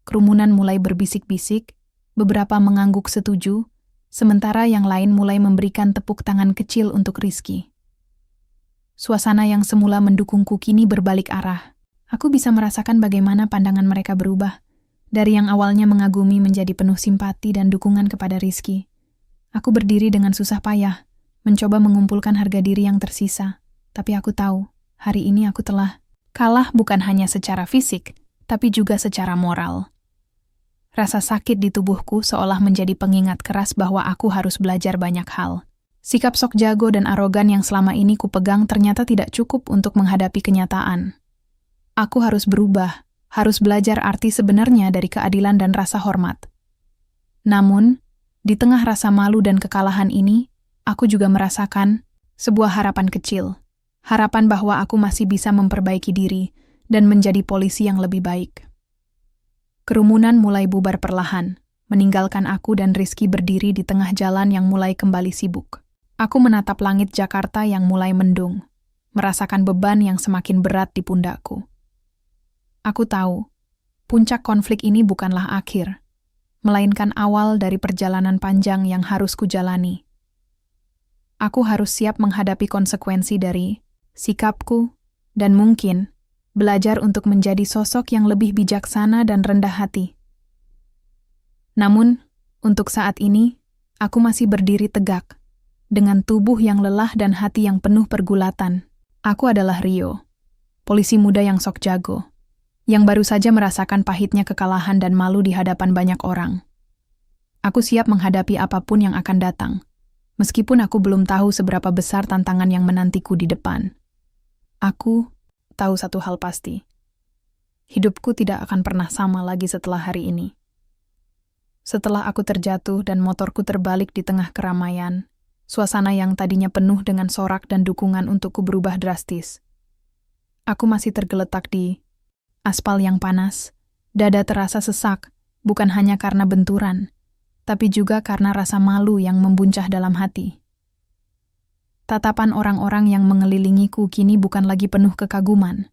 Kerumunan mulai berbisik-bisik, beberapa mengangguk setuju, sementara yang lain mulai memberikan tepuk tangan kecil untuk Rizky. Suasana yang semula mendukungku kini berbalik arah. Aku bisa merasakan bagaimana pandangan mereka berubah. Dari yang awalnya mengagumi menjadi penuh simpati dan dukungan kepada Rizky. Aku berdiri dengan susah payah, mencoba mengumpulkan harga diri yang tersisa. Tapi aku tahu, hari ini aku telah kalah bukan hanya secara fisik, tapi juga secara moral. Rasa sakit di tubuhku seolah menjadi pengingat keras bahwa aku harus belajar banyak hal. Sikap sok jago dan arogan yang selama ini kupegang ternyata tidak cukup untuk menghadapi kenyataan. Aku harus berubah, harus belajar arti sebenarnya dari keadilan dan rasa hormat. Namun, di tengah rasa malu dan kekalahan ini, aku juga merasakan sebuah harapan kecil. Harapan bahwa aku masih bisa memperbaiki diri dan menjadi polisi yang lebih baik. Kerumunan mulai bubar perlahan, meninggalkan aku dan Rizky berdiri di tengah jalan yang mulai kembali sibuk. Aku menatap langit Jakarta yang mulai mendung, merasakan beban yang semakin berat di pundakku. Aku tahu, puncak konflik ini bukanlah akhir, melainkan awal dari perjalanan panjang yang harus kujalani. Aku harus siap menghadapi konsekuensi dari sikapku, dan mungkin belajar untuk menjadi sosok yang lebih bijaksana dan rendah hati. Namun, untuk saat ini, aku masih berdiri tegak, dengan tubuh yang lelah dan hati yang penuh pergulatan. Aku adalah Rio, polisi muda yang sok jago, yang baru saja merasakan pahitnya kekalahan dan malu di hadapan banyak orang. Aku siap menghadapi apapun yang akan datang, meskipun aku belum tahu seberapa besar tantangan yang menantiku di depan. Aku tahu satu hal pasti. Hidupku tidak akan pernah sama lagi setelah hari ini. Setelah aku terjatuh dan motorku terbalik di tengah keramaian, suasana yang tadinya penuh dengan sorak dan dukungan untukku berubah drastis. Aku masih tergeletak di aspal yang panas, dada terasa sesak, bukan hanya karena benturan, tapi juga karena rasa malu yang membuncah dalam hati. Tatapan orang-orang yang mengelilingiku kini bukan lagi penuh kekaguman,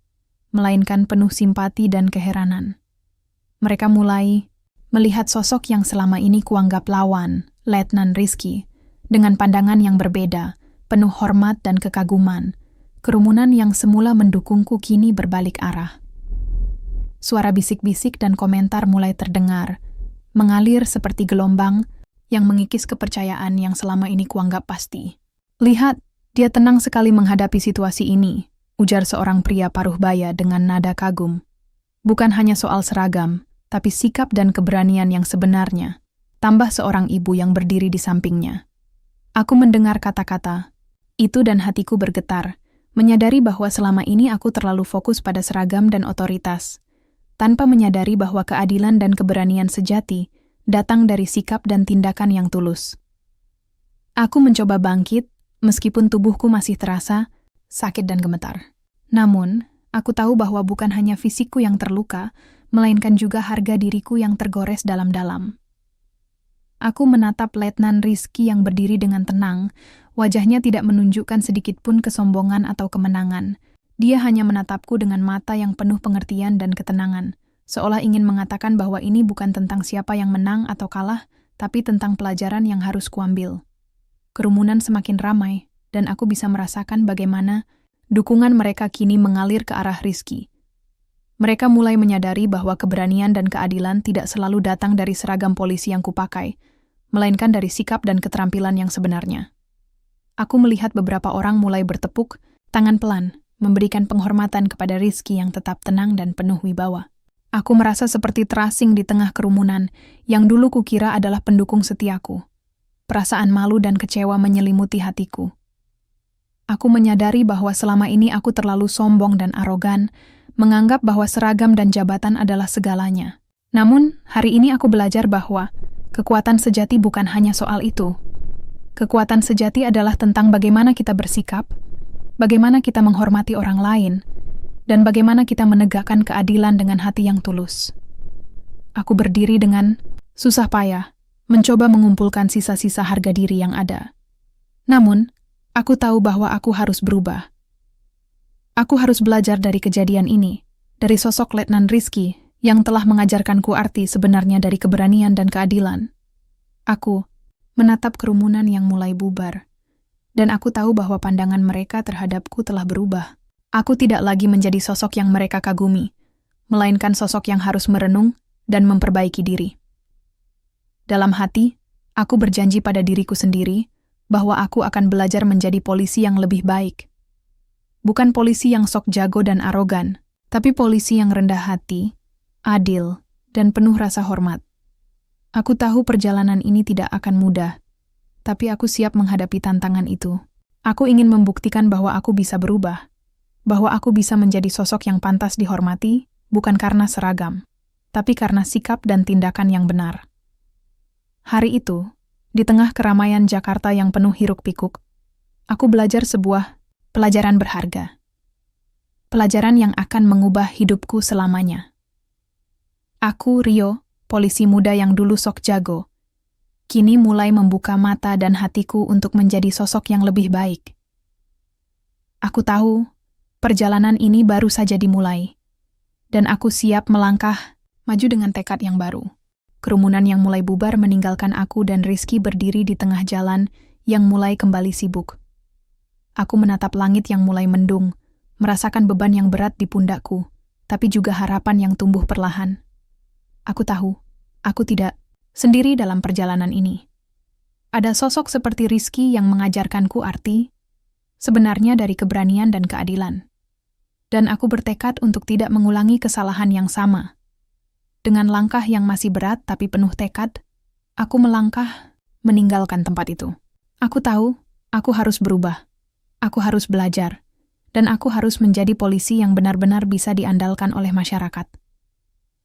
melainkan penuh simpati dan keheranan. Mereka mulai melihat sosok yang selama ini kuanggap lawan, Letnan Rizky, dengan pandangan yang berbeda, penuh hormat dan kekaguman. Kerumunan yang semula mendukungku kini berbalik arah. Suara bisik-bisik dan komentar mulai terdengar, mengalir seperti gelombang yang mengikis kepercayaan yang selama ini kuanggap pasti. "Lihat, dia tenang sekali menghadapi situasi ini," ujar seorang pria paruh baya dengan nada kagum. "Bukan hanya soal seragam, tapi sikap dan keberanian yang sebenarnya," tambah seorang ibu yang berdiri di sampingnya. Aku mendengar kata-kata itu dan hatiku bergetar, menyadari bahwa selama ini aku terlalu fokus pada seragam dan otoritas, tanpa menyadari bahwa keadilan dan keberanian sejati datang dari sikap dan tindakan yang tulus. Aku mencoba bangkit, meskipun tubuhku masih terasa sakit dan gemetar. Namun, aku tahu bahwa bukan hanya fisikku yang terluka, melainkan juga harga diriku yang tergores dalam-dalam. Aku menatap Letnan Rizky yang berdiri dengan tenang, wajahnya tidak menunjukkan sedikitpun kesombongan atau kemenangan. Dia hanya menatapku dengan mata yang penuh pengertian dan ketenangan, seolah ingin mengatakan bahwa ini bukan tentang siapa yang menang atau kalah, tapi tentang pelajaran yang harus kuambil. Kerumunan semakin ramai, dan aku bisa merasakan bagaimana dukungan mereka kini mengalir ke arah Rizky. Mereka mulai menyadari bahwa keberanian dan keadilan tidak selalu datang dari seragam polisi yang kupakai, melainkan dari sikap dan keterampilan yang sebenarnya. Aku melihat beberapa orang mulai bertepuk tangan pelan, memberikan penghormatan kepada Rizky yang tetap tenang dan penuh wibawa. Aku merasa seperti terasing di tengah kerumunan yang dulu kukira adalah pendukung setiaku. Perasaan malu dan kecewa menyelimuti hatiku. Aku menyadari bahwa selama ini aku terlalu sombong dan arogan, menganggap bahwa seragam dan jabatan adalah segalanya. Namun, hari ini aku belajar bahwa kekuatan sejati bukan hanya soal itu. Kekuatan sejati adalah tentang bagaimana kita bersikap, bagaimana kita menghormati orang lain, dan bagaimana kita menegakkan keadilan dengan hati yang tulus. Aku berdiri dengan susah payah, mencoba mengumpulkan sisa-sisa harga diri yang ada. Namun, aku tahu bahwa aku harus berubah. Aku harus belajar dari kejadian ini, dari sosok Letnan Rizky yang telah mengajarkanku arti sebenarnya dari keberanian dan keadilan. Aku menatap kerumunan yang mulai bubar, dan aku tahu bahwa pandangan mereka terhadapku telah berubah. Aku tidak lagi menjadi sosok yang mereka kagumi, melainkan sosok yang harus merenung dan memperbaiki diri. Dalam hati, aku berjanji pada diriku sendiri bahwa aku akan belajar menjadi polisi yang lebih baik. Bukan polisi yang sok jago dan arogan, tapi polisi yang rendah hati, adil, dan penuh rasa hormat. Aku tahu perjalanan ini tidak akan mudah, tapi aku siap menghadapi tantangan itu. Aku ingin membuktikan bahwa aku bisa berubah, bahwa aku bisa menjadi sosok yang pantas dihormati, bukan karena seragam, tapi karena sikap dan tindakan yang benar. Hari itu, di tengah keramaian Jakarta yang penuh hiruk-pikuk, aku belajar sebuah pelajaran berharga. Pelajaran yang akan mengubah hidupku selamanya. Aku, Rio, polisi muda yang dulu sok jago, kini mulai membuka mata dan hatiku untuk menjadi sosok yang lebih baik. Aku tahu, perjalanan ini baru saja dimulai, dan aku siap melangkah maju dengan tekad yang baru. Kerumunan yang mulai bubar meninggalkan aku dan Rizky berdiri di tengah jalan yang mulai kembali sibuk. Aku menatap langit yang mulai mendung, merasakan beban yang berat di pundakku, tapi juga harapan yang tumbuh perlahan. Aku tahu, aku tidak sendiri dalam perjalanan ini. Ada sosok seperti Rizky yang mengajarkanku arti sebenarnya dari keberanian dan keadilan. Dan aku bertekad untuk tidak mengulangi kesalahan yang sama. Dengan langkah yang masih berat tapi penuh tekad, aku melangkah meninggalkan tempat itu. Aku tahu, aku harus berubah. Aku harus belajar. Dan aku harus menjadi polisi yang benar-benar bisa diandalkan oleh masyarakat.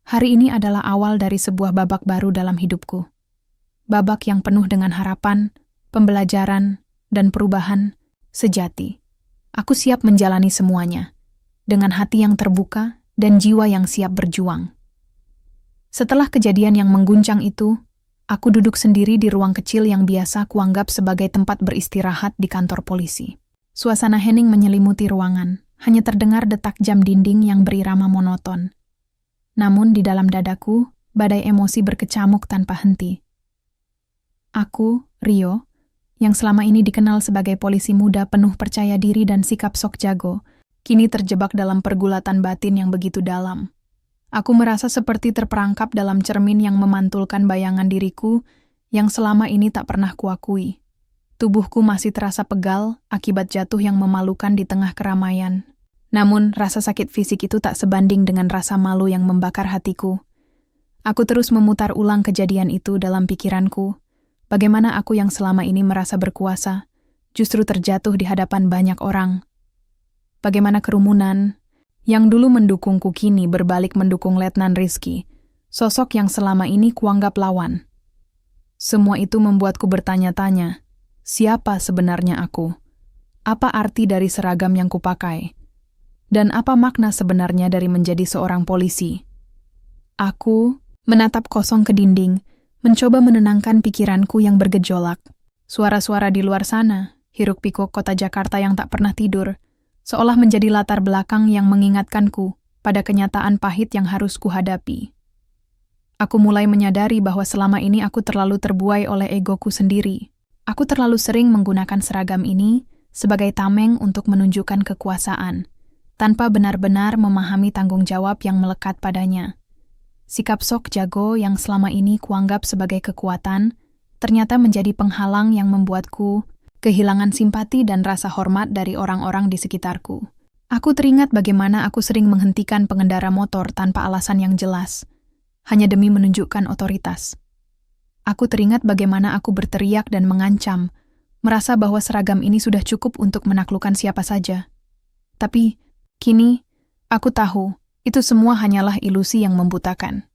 Hari ini adalah awal dari sebuah babak baru dalam hidupku. Babak yang penuh dengan harapan, pembelajaran, dan perubahan sejati. Aku siap menjalani semuanya, dengan hati yang terbuka dan jiwa yang siap berjuang. Setelah kejadian yang mengguncang itu, aku duduk sendiri di ruang kecil yang biasa kuanggap sebagai tempat beristirahat di kantor polisi. Suasana hening menyelimuti ruangan, hanya terdengar detak jam dinding yang berirama monoton. Namun di dalam dadaku, badai emosi berkecamuk tanpa henti. Aku, Rio, yang selama ini dikenal sebagai polisi muda penuh percaya diri dan sikap sok jago, kini terjebak dalam pergulatan batin yang begitu dalam. Aku merasa seperti terperangkap dalam cermin yang memantulkan bayangan diriku yang selama ini tak pernah kuakui. Tubuhku masih terasa pegal akibat jatuh yang memalukan di tengah keramaian. Namun, rasa sakit fisik itu tak sebanding dengan rasa malu yang membakar hatiku. Aku terus memutar ulang kejadian itu dalam pikiranku. Bagaimana aku yang selama ini merasa berkuasa, justru terjatuh di hadapan banyak orang. Bagaimana kerumunan yang dulu mendukungku kini berbalik mendukung Letnan Rizky, sosok yang selama ini kuanggap lawan. Semua itu membuatku bertanya-tanya, siapa sebenarnya aku? Apa arti dari seragam yang kupakai? Dan apa makna sebenarnya dari menjadi seorang polisi? Aku menatap kosong ke dinding, mencoba menenangkan pikiranku yang bergejolak. Suara-suara di luar sana, hiruk-pikuk kota Jakarta yang tak pernah tidur, seolah menjadi latar belakang yang mengingatkanku pada kenyataan pahit yang harus kuhadapi. Aku mulai menyadari bahwa selama ini aku terlalu terbuai oleh egoku sendiri. Aku terlalu sering menggunakan seragam ini sebagai tameng untuk menunjukkan kekuasaan, tanpa benar-benar memahami tanggung jawab yang melekat padanya. Sikap sok jago yang selama ini kuanggap sebagai kekuatan, ternyata menjadi penghalang yang membuatku kehilangan simpati dan rasa hormat dari orang-orang di sekitarku. Aku teringat bagaimana aku sering menghentikan pengendara motor tanpa alasan yang jelas, hanya demi menunjukkan otoritas. Aku teringat bagaimana aku berteriak dan mengancam, merasa bahwa seragam ini sudah cukup untuk menaklukkan siapa saja. Tapi, kini, aku tahu, itu semua hanyalah ilusi yang membutakan.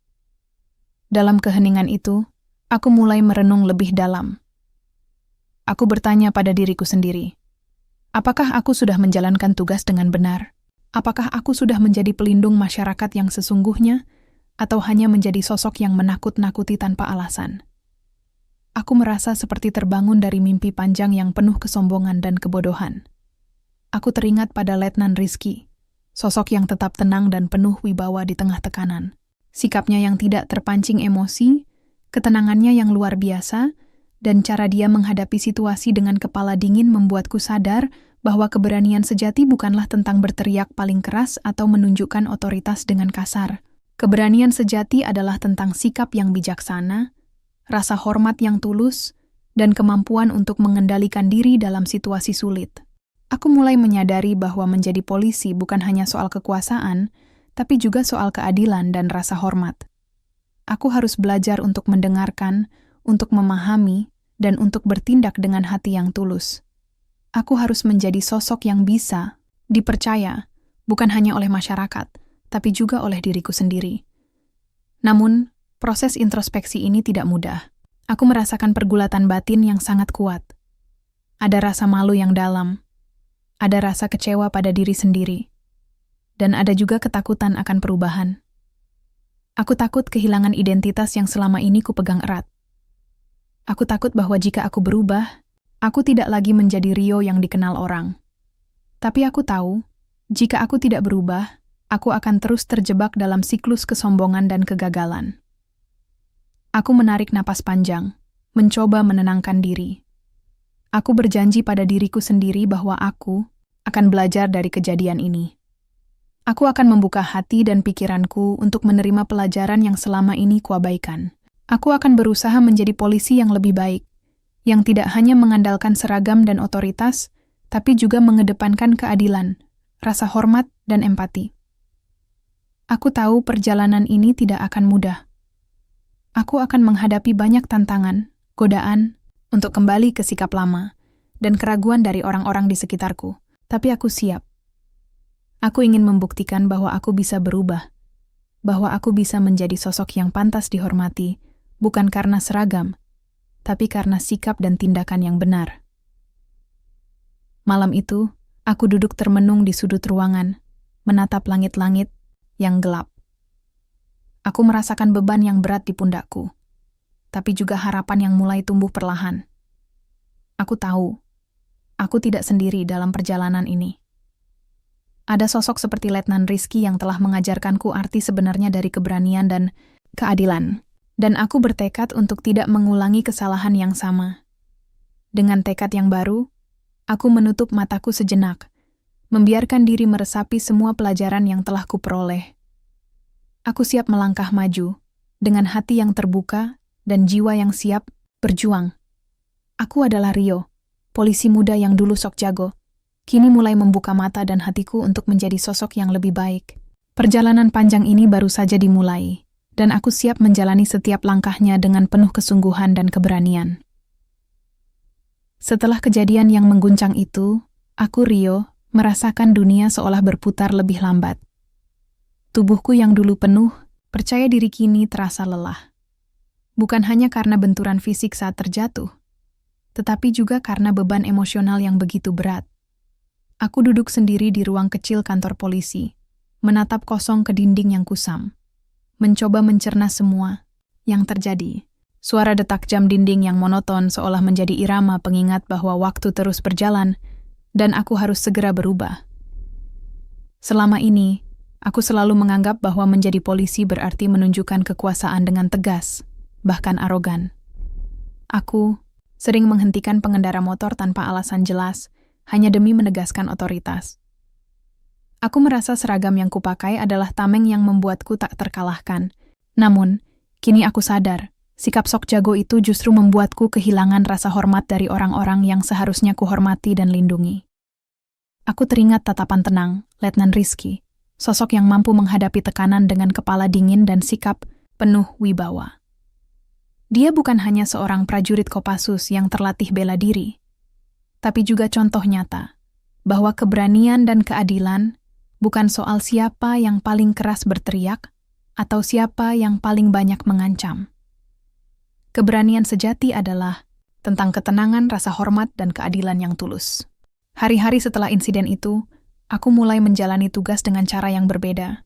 Dalam keheningan itu, aku mulai merenung lebih dalam. Aku bertanya pada diriku sendiri, Apakah aku sudah menjalankan tugas dengan benar? Apakah aku sudah menjadi pelindung masyarakat yang sesungguhnya, atau hanya menjadi sosok yang menakut-nakuti tanpa alasan? Aku merasa seperti terbangun dari mimpi panjang yang penuh kesombongan dan kebodohan. Aku teringat pada Letnan Rizky, sosok yang tetap tenang dan penuh wibawa di tengah tekanan. Sikapnya yang tidak terpancing emosi, ketenangannya yang luar biasa, dan cara dia menghadapi situasi dengan kepala dingin membuatku sadar bahwa keberanian sejati bukanlah tentang berteriak paling keras atau menunjukkan otoritas dengan kasar. Keberanian sejati adalah tentang sikap yang bijaksana, rasa hormat yang tulus, dan kemampuan untuk mengendalikan diri dalam situasi sulit. Aku mulai menyadari bahwa menjadi polisi bukan hanya soal kekuasaan, tapi juga soal keadilan dan rasa hormat. Aku harus belajar untuk mendengarkan, untuk memahami, dan untuk bertindak dengan hati yang tulus. Aku harus menjadi sosok yang bisa dipercaya, bukan hanya oleh masyarakat, tapi juga oleh diriku sendiri. Namun, proses introspeksi ini tidak mudah. Aku merasakan pergulatan batin yang sangat kuat. Ada rasa malu yang dalam, ada rasa kecewa pada diri sendiri, dan ada juga ketakutan akan perubahan. Aku takut kehilangan identitas yang selama ini kupegang erat. Aku takut bahwa jika aku berubah, aku tidak lagi menjadi Rio yang dikenal orang. Tapi aku tahu, jika aku tidak berubah, aku akan terus terjebak dalam siklus kesombongan dan kegagalan. Aku menarik napas panjang, mencoba menenangkan diri. Aku berjanji pada diriku sendiri bahwa aku akan belajar dari kejadian ini. Aku akan membuka hati dan pikiranku untuk menerima pelajaran yang selama ini kuabaikan. Aku akan berusaha menjadi polisi yang lebih baik, yang tidak hanya mengandalkan seragam dan otoritas, tapi juga mengedepankan keadilan, rasa hormat, dan empati. Aku tahu perjalanan ini tidak akan mudah. Aku akan menghadapi banyak tantangan, godaan, untuk kembali ke sikap lama, dan keraguan dari orang-orang di sekitarku. Tapi aku siap. Aku ingin membuktikan bahwa aku bisa berubah, bahwa aku bisa menjadi sosok yang pantas dihormati, bukan karena seragam, tapi karena sikap dan tindakan yang benar. Malam itu, aku duduk termenung di sudut ruangan, menatap langit-langit yang gelap. Aku merasakan beban yang berat di pundakku, tapi juga harapan yang mulai tumbuh perlahan. Aku tahu, aku tidak sendiri dalam perjalanan ini. Ada sosok seperti Letnan Rizky yang telah mengajarkanku arti sebenarnya dari keberanian dan keadilan. Dan aku bertekad untuk tidak mengulangi kesalahan yang sama. Dengan tekad yang baru, aku menutup mataku sejenak, membiarkan diri meresapi semua pelajaran yang telah kuperoleh. Aku siap melangkah maju, dengan hati yang terbuka dan jiwa yang siap berjuang. Aku adalah Rio, polisi muda yang dulu sok jago, kini mulai membuka mata dan hatiku untuk menjadi sosok yang lebih baik. Perjalanan panjang ini baru saja dimulai, dan aku siap menjalani setiap langkahnya dengan penuh kesungguhan dan keberanian. Setelah kejadian yang mengguncang itu, aku, Rio, merasakan dunia seolah berputar lebih lambat. Tubuhku yang dulu penuh, percaya diri kini terasa lelah. Bukan hanya karena benturan fisik saat terjatuh, tetapi juga karena beban emosional yang begitu berat. Aku duduk sendiri di ruang kecil kantor polisi, menatap kosong ke dinding yang kusam. Mencoba mencerna semua yang terjadi. Suara detak jam dinding yang monoton seolah menjadi irama pengingat bahwa waktu terus berjalan dan aku harus segera berubah. Selama ini, aku selalu menganggap bahwa menjadi polisi berarti menunjukkan kekuasaan dengan tegas, bahkan arogan. Aku sering menghentikan pengendara motor tanpa alasan jelas, hanya demi menegaskan otoritas. Aku merasa seragam yang kupakai adalah tameng yang membuatku tak terkalahkan. Namun, kini aku sadar, sikap sok jago itu justru membuatku kehilangan rasa hormat dari orang-orang yang seharusnya kuhormati dan lindungi. Aku teringat tatapan tenang, Letnan Rizky, sosok yang mampu menghadapi tekanan dengan kepala dingin dan sikap penuh wibawa. Dia bukan hanya seorang prajurit Kopassus yang terlatih bela diri, tapi juga contoh nyata bahwa keberanian dan keadilan bukan soal siapa yang paling keras berteriak atau siapa yang paling banyak mengancam. Keberanian sejati adalah tentang ketenangan, rasa hormat, dan keadilan yang tulus. Hari-hari setelah insiden itu, aku mulai menjalani tugas dengan cara yang berbeda.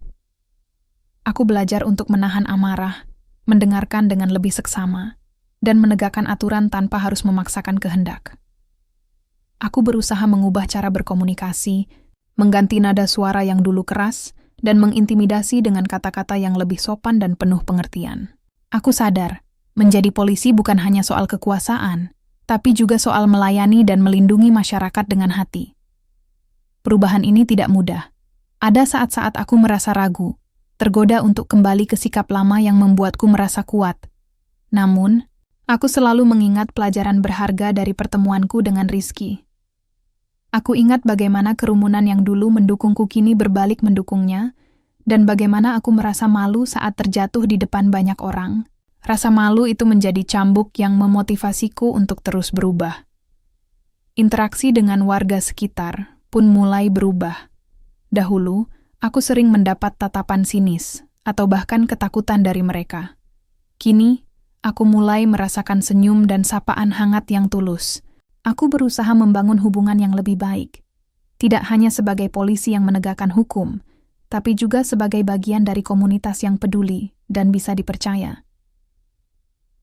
Aku belajar untuk menahan amarah, mendengarkan dengan lebih seksama, dan menegakkan aturan tanpa harus memaksakan kehendak. Aku berusaha mengubah cara berkomunikasi, mengganti nada suara yang dulu keras, dan mengintimidasi dengan kata-kata yang lebih sopan dan penuh pengertian. Aku sadar, menjadi polisi bukan hanya soal kekuasaan, tapi juga soal melayani dan melindungi masyarakat dengan hati. Perubahan ini tidak mudah. Ada saat-saat aku merasa ragu, tergoda untuk kembali ke sikap lama yang membuatku merasa kuat. Namun, aku selalu mengingat pelajaran berharga dari pertemuanku dengan Rizky. Aku ingat bagaimana kerumunan yang dulu mendukungku kini berbalik mendukungnya, dan bagaimana aku merasa malu saat terjatuh di depan banyak orang. Rasa malu itu menjadi cambuk yang memotivasiku untuk terus berubah. Interaksi dengan warga sekitar pun mulai berubah. Dahulu, aku sering mendapat tatapan sinis atau bahkan ketakutan dari mereka. Kini, aku mulai merasakan senyum dan sapaan hangat yang tulus. Aku berusaha membangun hubungan yang lebih baik. Tidak hanya sebagai polisi yang menegakkan hukum, tapi juga sebagai bagian dari komunitas yang peduli dan bisa dipercaya.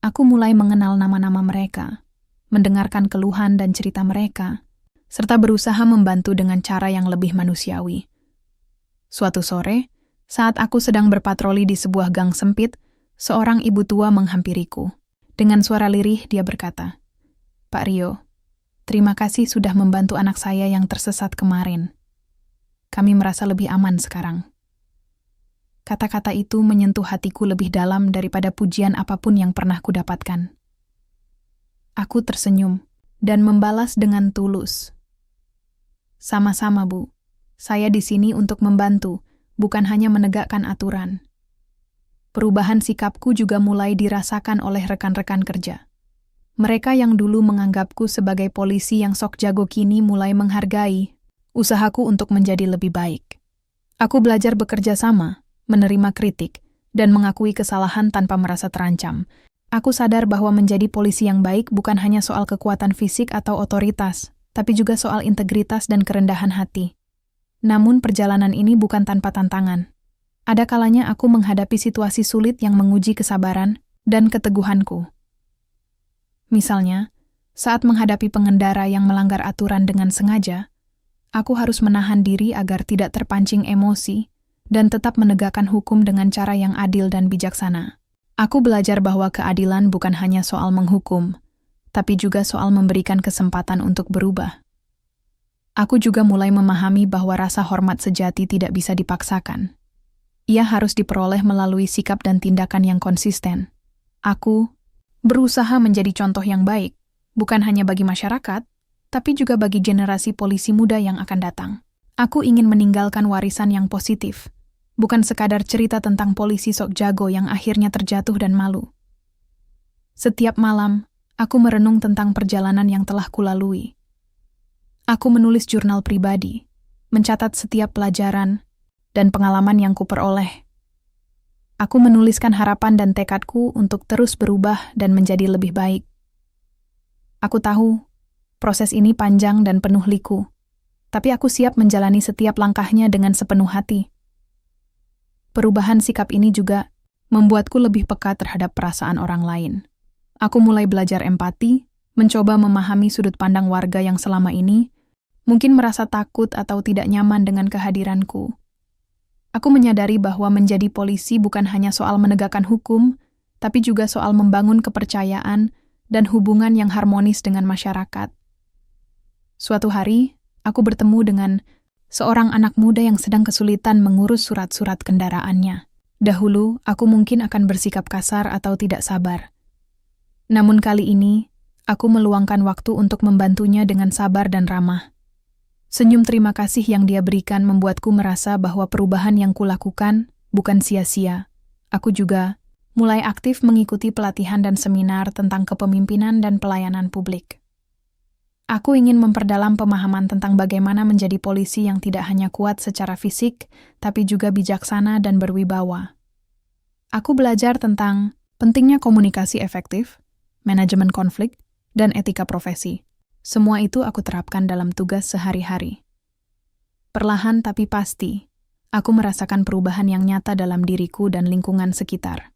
Aku mulai mengenal nama-nama mereka, mendengarkan keluhan dan cerita mereka, serta berusaha membantu dengan cara yang lebih manusiawi. Suatu sore, saat aku sedang berpatroli di sebuah gang sempit, seorang ibu tua menghampiriku. Dengan suara lirih dia berkata, "Pak Rio, terima kasih sudah membantu anak saya yang tersesat kemarin. Kami merasa lebih aman sekarang." Kata-kata itu menyentuh hatiku lebih dalam daripada pujian apapun yang pernah kudapatkan. Aku tersenyum dan membalas dengan tulus. "Sama-sama, Bu. Saya di sini untuk membantu, bukan hanya menegakkan aturan." Perubahan sikapku juga mulai dirasakan oleh rekan-rekan kerja. Mereka yang dulu menganggapku sebagai polisi yang sok jago kini mulai menghargai usahaku untuk menjadi lebih baik. Aku belajar bekerja sama, menerima kritik, dan mengakui kesalahan tanpa merasa terancam. Aku sadar bahwa menjadi polisi yang baik bukan hanya soal kekuatan fisik atau otoritas, tapi juga soal integritas dan kerendahan hati. Namun perjalanan ini bukan tanpa tantangan. Ada kalanya aku menghadapi situasi sulit yang menguji kesabaran dan keteguhanku. Misalnya, saat menghadapi pengendara yang melanggar aturan dengan sengaja, aku harus menahan diri agar tidak terpancing emosi dan tetap menegakkan hukum dengan cara yang adil dan bijaksana. Aku belajar bahwa keadilan bukan hanya soal menghukum, tapi juga soal memberikan kesempatan untuk berubah. Aku juga mulai memahami bahwa rasa hormat sejati tidak bisa dipaksakan. Ia harus diperoleh melalui sikap dan tindakan yang konsisten. Aku berusaha menjadi contoh yang baik, bukan hanya bagi masyarakat, tapi juga bagi generasi polisi muda yang akan datang. Aku ingin meninggalkan warisan yang positif, bukan sekadar cerita tentang polisi sok jago yang akhirnya terjatuh dan malu. Setiap malam, aku merenung tentang perjalanan yang telah kulalui. Aku menulis jurnal pribadi, mencatat setiap pelajaran dan pengalaman yang kuperoleh. Aku menuliskan harapan dan tekadku untuk terus berubah dan menjadi lebih baik. Aku tahu, proses ini panjang dan penuh liku, tapi aku siap menjalani setiap langkahnya dengan sepenuh hati. Perubahan sikap ini juga membuatku lebih peka terhadap perasaan orang lain. Aku mulai belajar empati, mencoba memahami sudut pandang warga yang selama ini mungkin merasa takut atau tidak nyaman dengan kehadiranku. Aku menyadari bahwa menjadi polisi bukan hanya soal menegakkan hukum, tapi juga soal membangun kepercayaan dan hubungan yang harmonis dengan masyarakat. Suatu hari, aku bertemu dengan seorang anak muda yang sedang kesulitan mengurus surat-surat kendaraannya. Dahulu, aku mungkin akan bersikap kasar atau tidak sabar. Namun kali ini, aku meluangkan waktu untuk membantunya dengan sabar dan ramah. Senyum terima kasih yang dia berikan membuatku merasa bahwa perubahan yang kulakukan bukan sia-sia. Aku juga mulai aktif mengikuti pelatihan dan seminar tentang kepemimpinan dan pelayanan publik. Aku ingin memperdalam pemahaman tentang bagaimana menjadi polisi yang tidak hanya kuat secara fisik, tapi juga bijaksana dan berwibawa. Aku belajar tentang pentingnya komunikasi efektif, manajemen konflik, dan etika profesi. Semua itu aku terapkan dalam tugas sehari-hari. Perlahan tapi pasti, aku merasakan perubahan yang nyata dalam diriku dan lingkungan sekitar.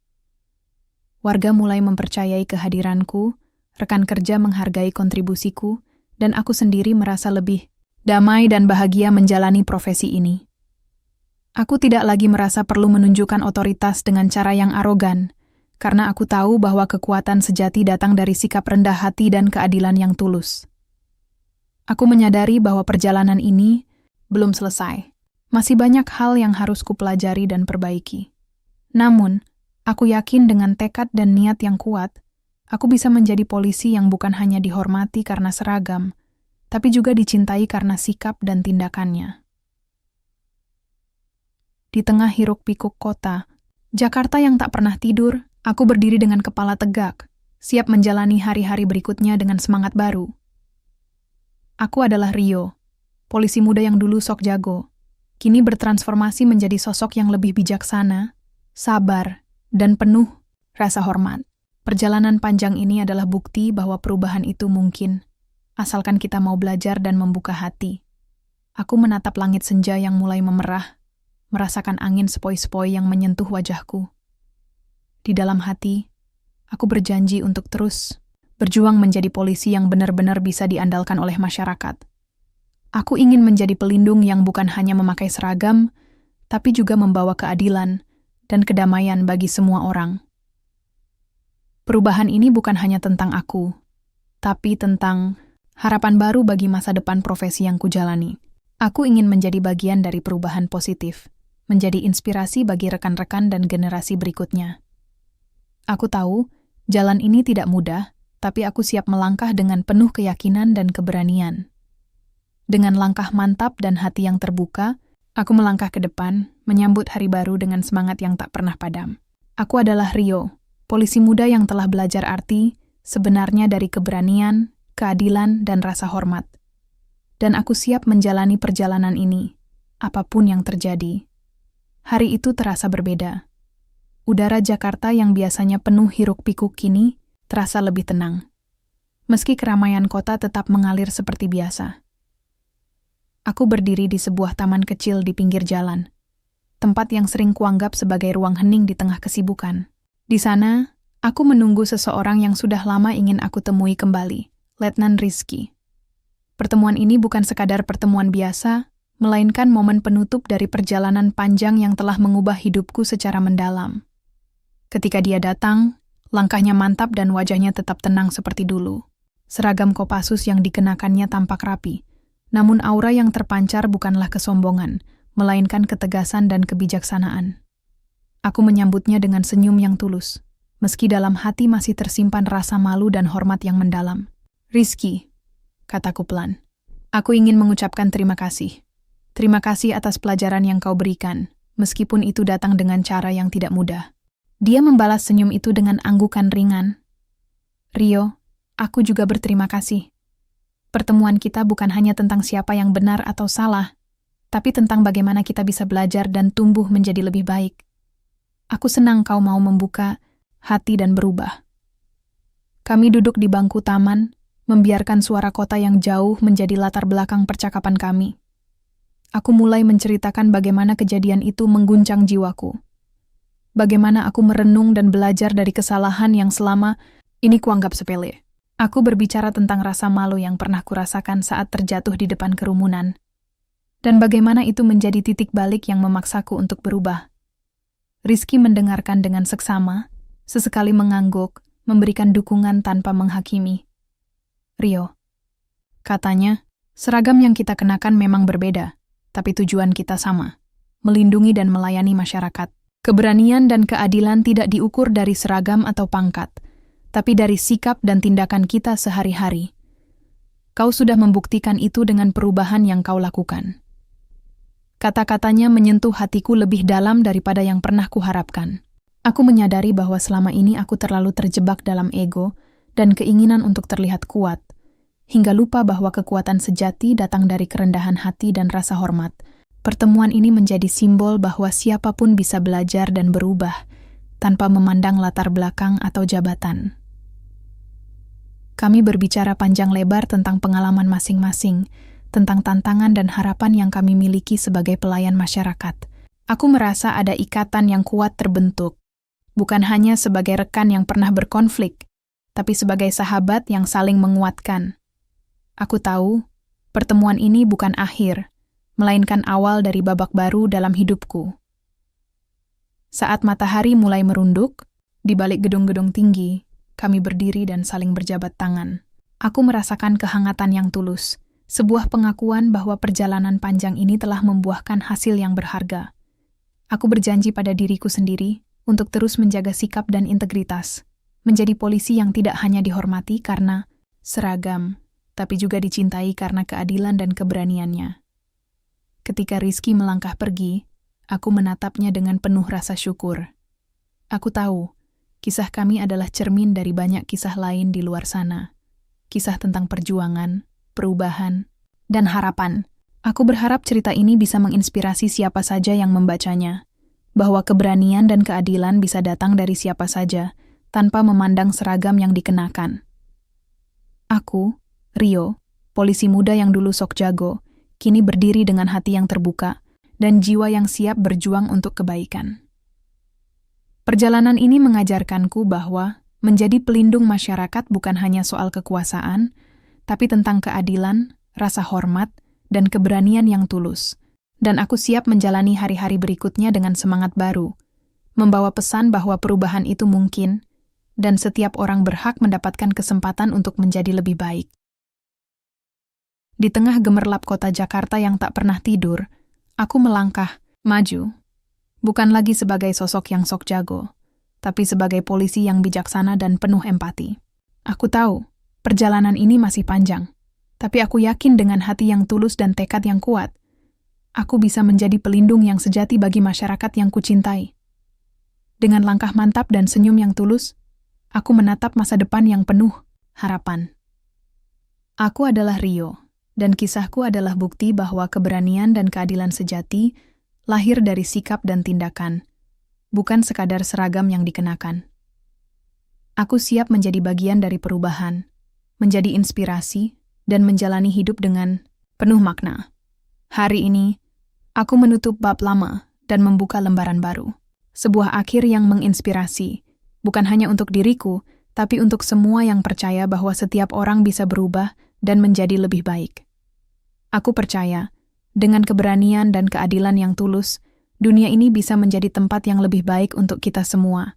Warga mulai mempercayai kehadiranku, rekan kerja menghargai kontribusiku, dan aku sendiri merasa lebih damai dan bahagia menjalani profesi ini. Aku tidak lagi merasa perlu menunjukkan otoritas dengan cara yang arogan, karena aku tahu bahwa kekuatan sejati datang dari sikap rendah hati dan keadilan yang tulus. Aku menyadari bahwa perjalanan ini belum selesai. Masih banyak hal yang harus kupelajari dan perbaiki. Namun, aku yakin dengan tekad dan niat yang kuat, aku bisa menjadi polisi yang bukan hanya dihormati karena seragam, tapi juga dicintai karena sikap dan tindakannya. Di tengah hiruk-pikuk kota, Jakarta yang tak pernah tidur, aku berdiri dengan kepala tegak, siap menjalani hari-hari berikutnya dengan semangat baru. Aku adalah Rio, polisi muda yang dulu sok jago, kini bertransformasi menjadi sosok yang lebih bijaksana, sabar, dan penuh rasa hormat. Perjalanan panjang ini adalah bukti bahwa perubahan itu mungkin, asalkan kita mau belajar dan membuka hati. Aku menatap langit senja yang mulai memerah, merasakan angin sepoi-sepoi yang menyentuh wajahku. Di dalam hati, aku berjanji untuk terus berjuang menjadi polisi yang benar-benar bisa diandalkan oleh masyarakat. Aku ingin menjadi pelindung yang bukan hanya memakai seragam, tapi juga membawa keadilan dan kedamaian bagi semua orang. Perubahan ini bukan hanya tentang aku, tapi tentang harapan baru bagi masa depan profesi yang kujalani. Aku ingin menjadi bagian dari perubahan positif, menjadi inspirasi bagi rekan-rekan dan generasi berikutnya. Aku tahu, jalan ini tidak mudah, tapi aku siap melangkah dengan penuh keyakinan dan keberanian. Dengan langkah mantap dan hati yang terbuka, aku melangkah ke depan, menyambut hari baru dengan semangat yang tak pernah padam. Aku adalah Rio, polisi muda yang telah belajar arti sebenarnya dari keberanian, keadilan, dan rasa hormat. Dan aku siap menjalani perjalanan ini, apapun yang terjadi. Hari itu terasa berbeda. Udara Jakarta yang biasanya penuh hiruk-pikuk kini terasa lebih tenang. Meski keramaian kota tetap mengalir seperti biasa. Aku berdiri di sebuah taman kecil di pinggir jalan, tempat yang sering kuanggap sebagai ruang hening di tengah kesibukan. Di sana, aku menunggu seseorang yang sudah lama ingin aku temui kembali, Letnan Rizky. Pertemuan ini bukan sekadar pertemuan biasa, melainkan momen penutup dari perjalanan panjang yang telah mengubah hidupku secara mendalam. Ketika dia datang, langkahnya mantap dan wajahnya tetap tenang seperti dulu. Seragam Kopassus yang dikenakannya tampak rapi, namun aura yang terpancar bukanlah kesombongan, melainkan ketegasan dan kebijaksanaan. Aku menyambutnya dengan senyum yang tulus, meski dalam hati masih tersimpan rasa malu dan hormat yang mendalam. "Rizky," kataku pelan, "aku ingin mengucapkan terima kasih. Terima kasih atas pelajaran yang kau berikan, meskipun itu datang dengan cara yang tidak mudah." Dia membalas senyum itu dengan anggukan ringan. "Rio, aku juga berterima kasih. Pertemuan kita bukan hanya tentang siapa yang benar atau salah, tapi tentang bagaimana kita bisa belajar dan tumbuh menjadi lebih baik. Aku senang kau mau membuka hati dan berubah." Kami duduk di bangku taman, membiarkan suara kota yang jauh menjadi latar belakang percakapan kami. Aku mulai menceritakan bagaimana kejadian itu mengguncang jiwaku. Bagaimana aku merenung dan belajar dari kesalahan yang selama ini kuanggap sepele. Aku berbicara tentang rasa malu yang pernah kurasakan saat terjatuh di depan kerumunan. Dan bagaimana itu menjadi titik balik yang memaksaku untuk berubah. Rizky mendengarkan dengan seksama, sesekali mengangguk, memberikan dukungan tanpa menghakimi. "Rio," katanya, "seragam yang kita kenakan memang berbeda, tapi tujuan kita sama, melindungi dan melayani masyarakat. Keberanian dan keadilan tidak diukur dari seragam atau pangkat, tapi dari sikap dan tindakan kita sehari-hari. Kau sudah membuktikan itu dengan perubahan yang kau lakukan." Kata-katanya menyentuh hatiku lebih dalam daripada yang pernah kuharapkan. Aku menyadari bahwa selama ini aku terlalu terjebak dalam ego dan keinginan untuk terlihat kuat, hingga lupa bahwa kekuatan sejati datang dari kerendahan hati dan rasa hormat. Pertemuan ini menjadi simbol bahwa siapapun bisa belajar dan berubah, tanpa memandang latar belakang atau jabatan. Kami berbicara panjang lebar tentang pengalaman masing-masing, tentang tantangan dan harapan yang kami miliki sebagai pelayan masyarakat. Aku merasa ada ikatan yang kuat terbentuk, bukan hanya sebagai rekan yang pernah berkonflik, tapi sebagai sahabat yang saling menguatkan. Aku tahu, pertemuan ini bukan akhir, melainkan awal dari babak baru dalam hidupku. Saat matahari mulai merunduk, di balik gedung-gedung tinggi, kami berdiri dan saling berjabat tangan. Aku merasakan kehangatan yang tulus, sebuah pengakuan bahwa perjalanan panjang ini telah membuahkan hasil yang berharga. Aku berjanji pada diriku sendiri untuk terus menjaga sikap dan integritas, menjadi polisi yang tidak hanya dihormati karena seragam, tapi juga dicintai karena keadilan dan keberaniannya. Ketika Rizky melangkah pergi, aku menatapnya dengan penuh rasa syukur. Aku tahu, kisah kami adalah cermin dari banyak kisah lain di luar sana. Kisah tentang perjuangan, perubahan, dan harapan. Aku berharap cerita ini bisa menginspirasi siapa saja yang membacanya, bahwa keberanian dan keadilan bisa datang dari siapa saja, tanpa memandang seragam yang dikenakan. Aku, Rio, polisi muda yang dulu sok jago, kini berdiri dengan hati yang terbuka dan jiwa yang siap berjuang untuk kebaikan. Perjalanan ini mengajarkanku bahwa menjadi pelindung masyarakat bukan hanya soal kekuasaan, tapi tentang keadilan, rasa hormat, dan keberanian yang tulus. Dan aku siap menjalani hari-hari berikutnya dengan semangat baru, membawa pesan bahwa perubahan itu mungkin, dan setiap orang berhak mendapatkan kesempatan untuk menjadi lebih baik. Di tengah gemerlap kota Jakarta yang tak pernah tidur, aku melangkah, maju. Bukan lagi sebagai sosok yang sok jago, tapi sebagai polisi yang bijaksana dan penuh empati. Aku tahu, perjalanan ini masih panjang, tapi aku yakin dengan hati yang tulus dan tekad yang kuat, aku bisa menjadi pelindung yang sejati bagi masyarakat yang kucintai. Dengan langkah mantap dan senyum yang tulus, aku menatap masa depan yang penuh harapan. Aku adalah Rio, dan kisahku adalah bukti bahwa keberanian dan keadilan sejati lahir dari sikap dan tindakan, bukan sekadar seragam yang dikenakan. Aku siap menjadi bagian dari perubahan, menjadi inspirasi, dan menjalani hidup dengan penuh makna. Hari ini, aku menutup bab lama dan membuka lembaran baru. Sebuah akhir yang menginspirasi, bukan hanya untuk diriku, tapi untuk semua yang percaya bahwa setiap orang bisa berubah dan menjadi lebih baik. Aku percaya, dengan keberanian dan keadilan yang tulus, dunia ini bisa menjadi tempat yang lebih baik untuk kita semua.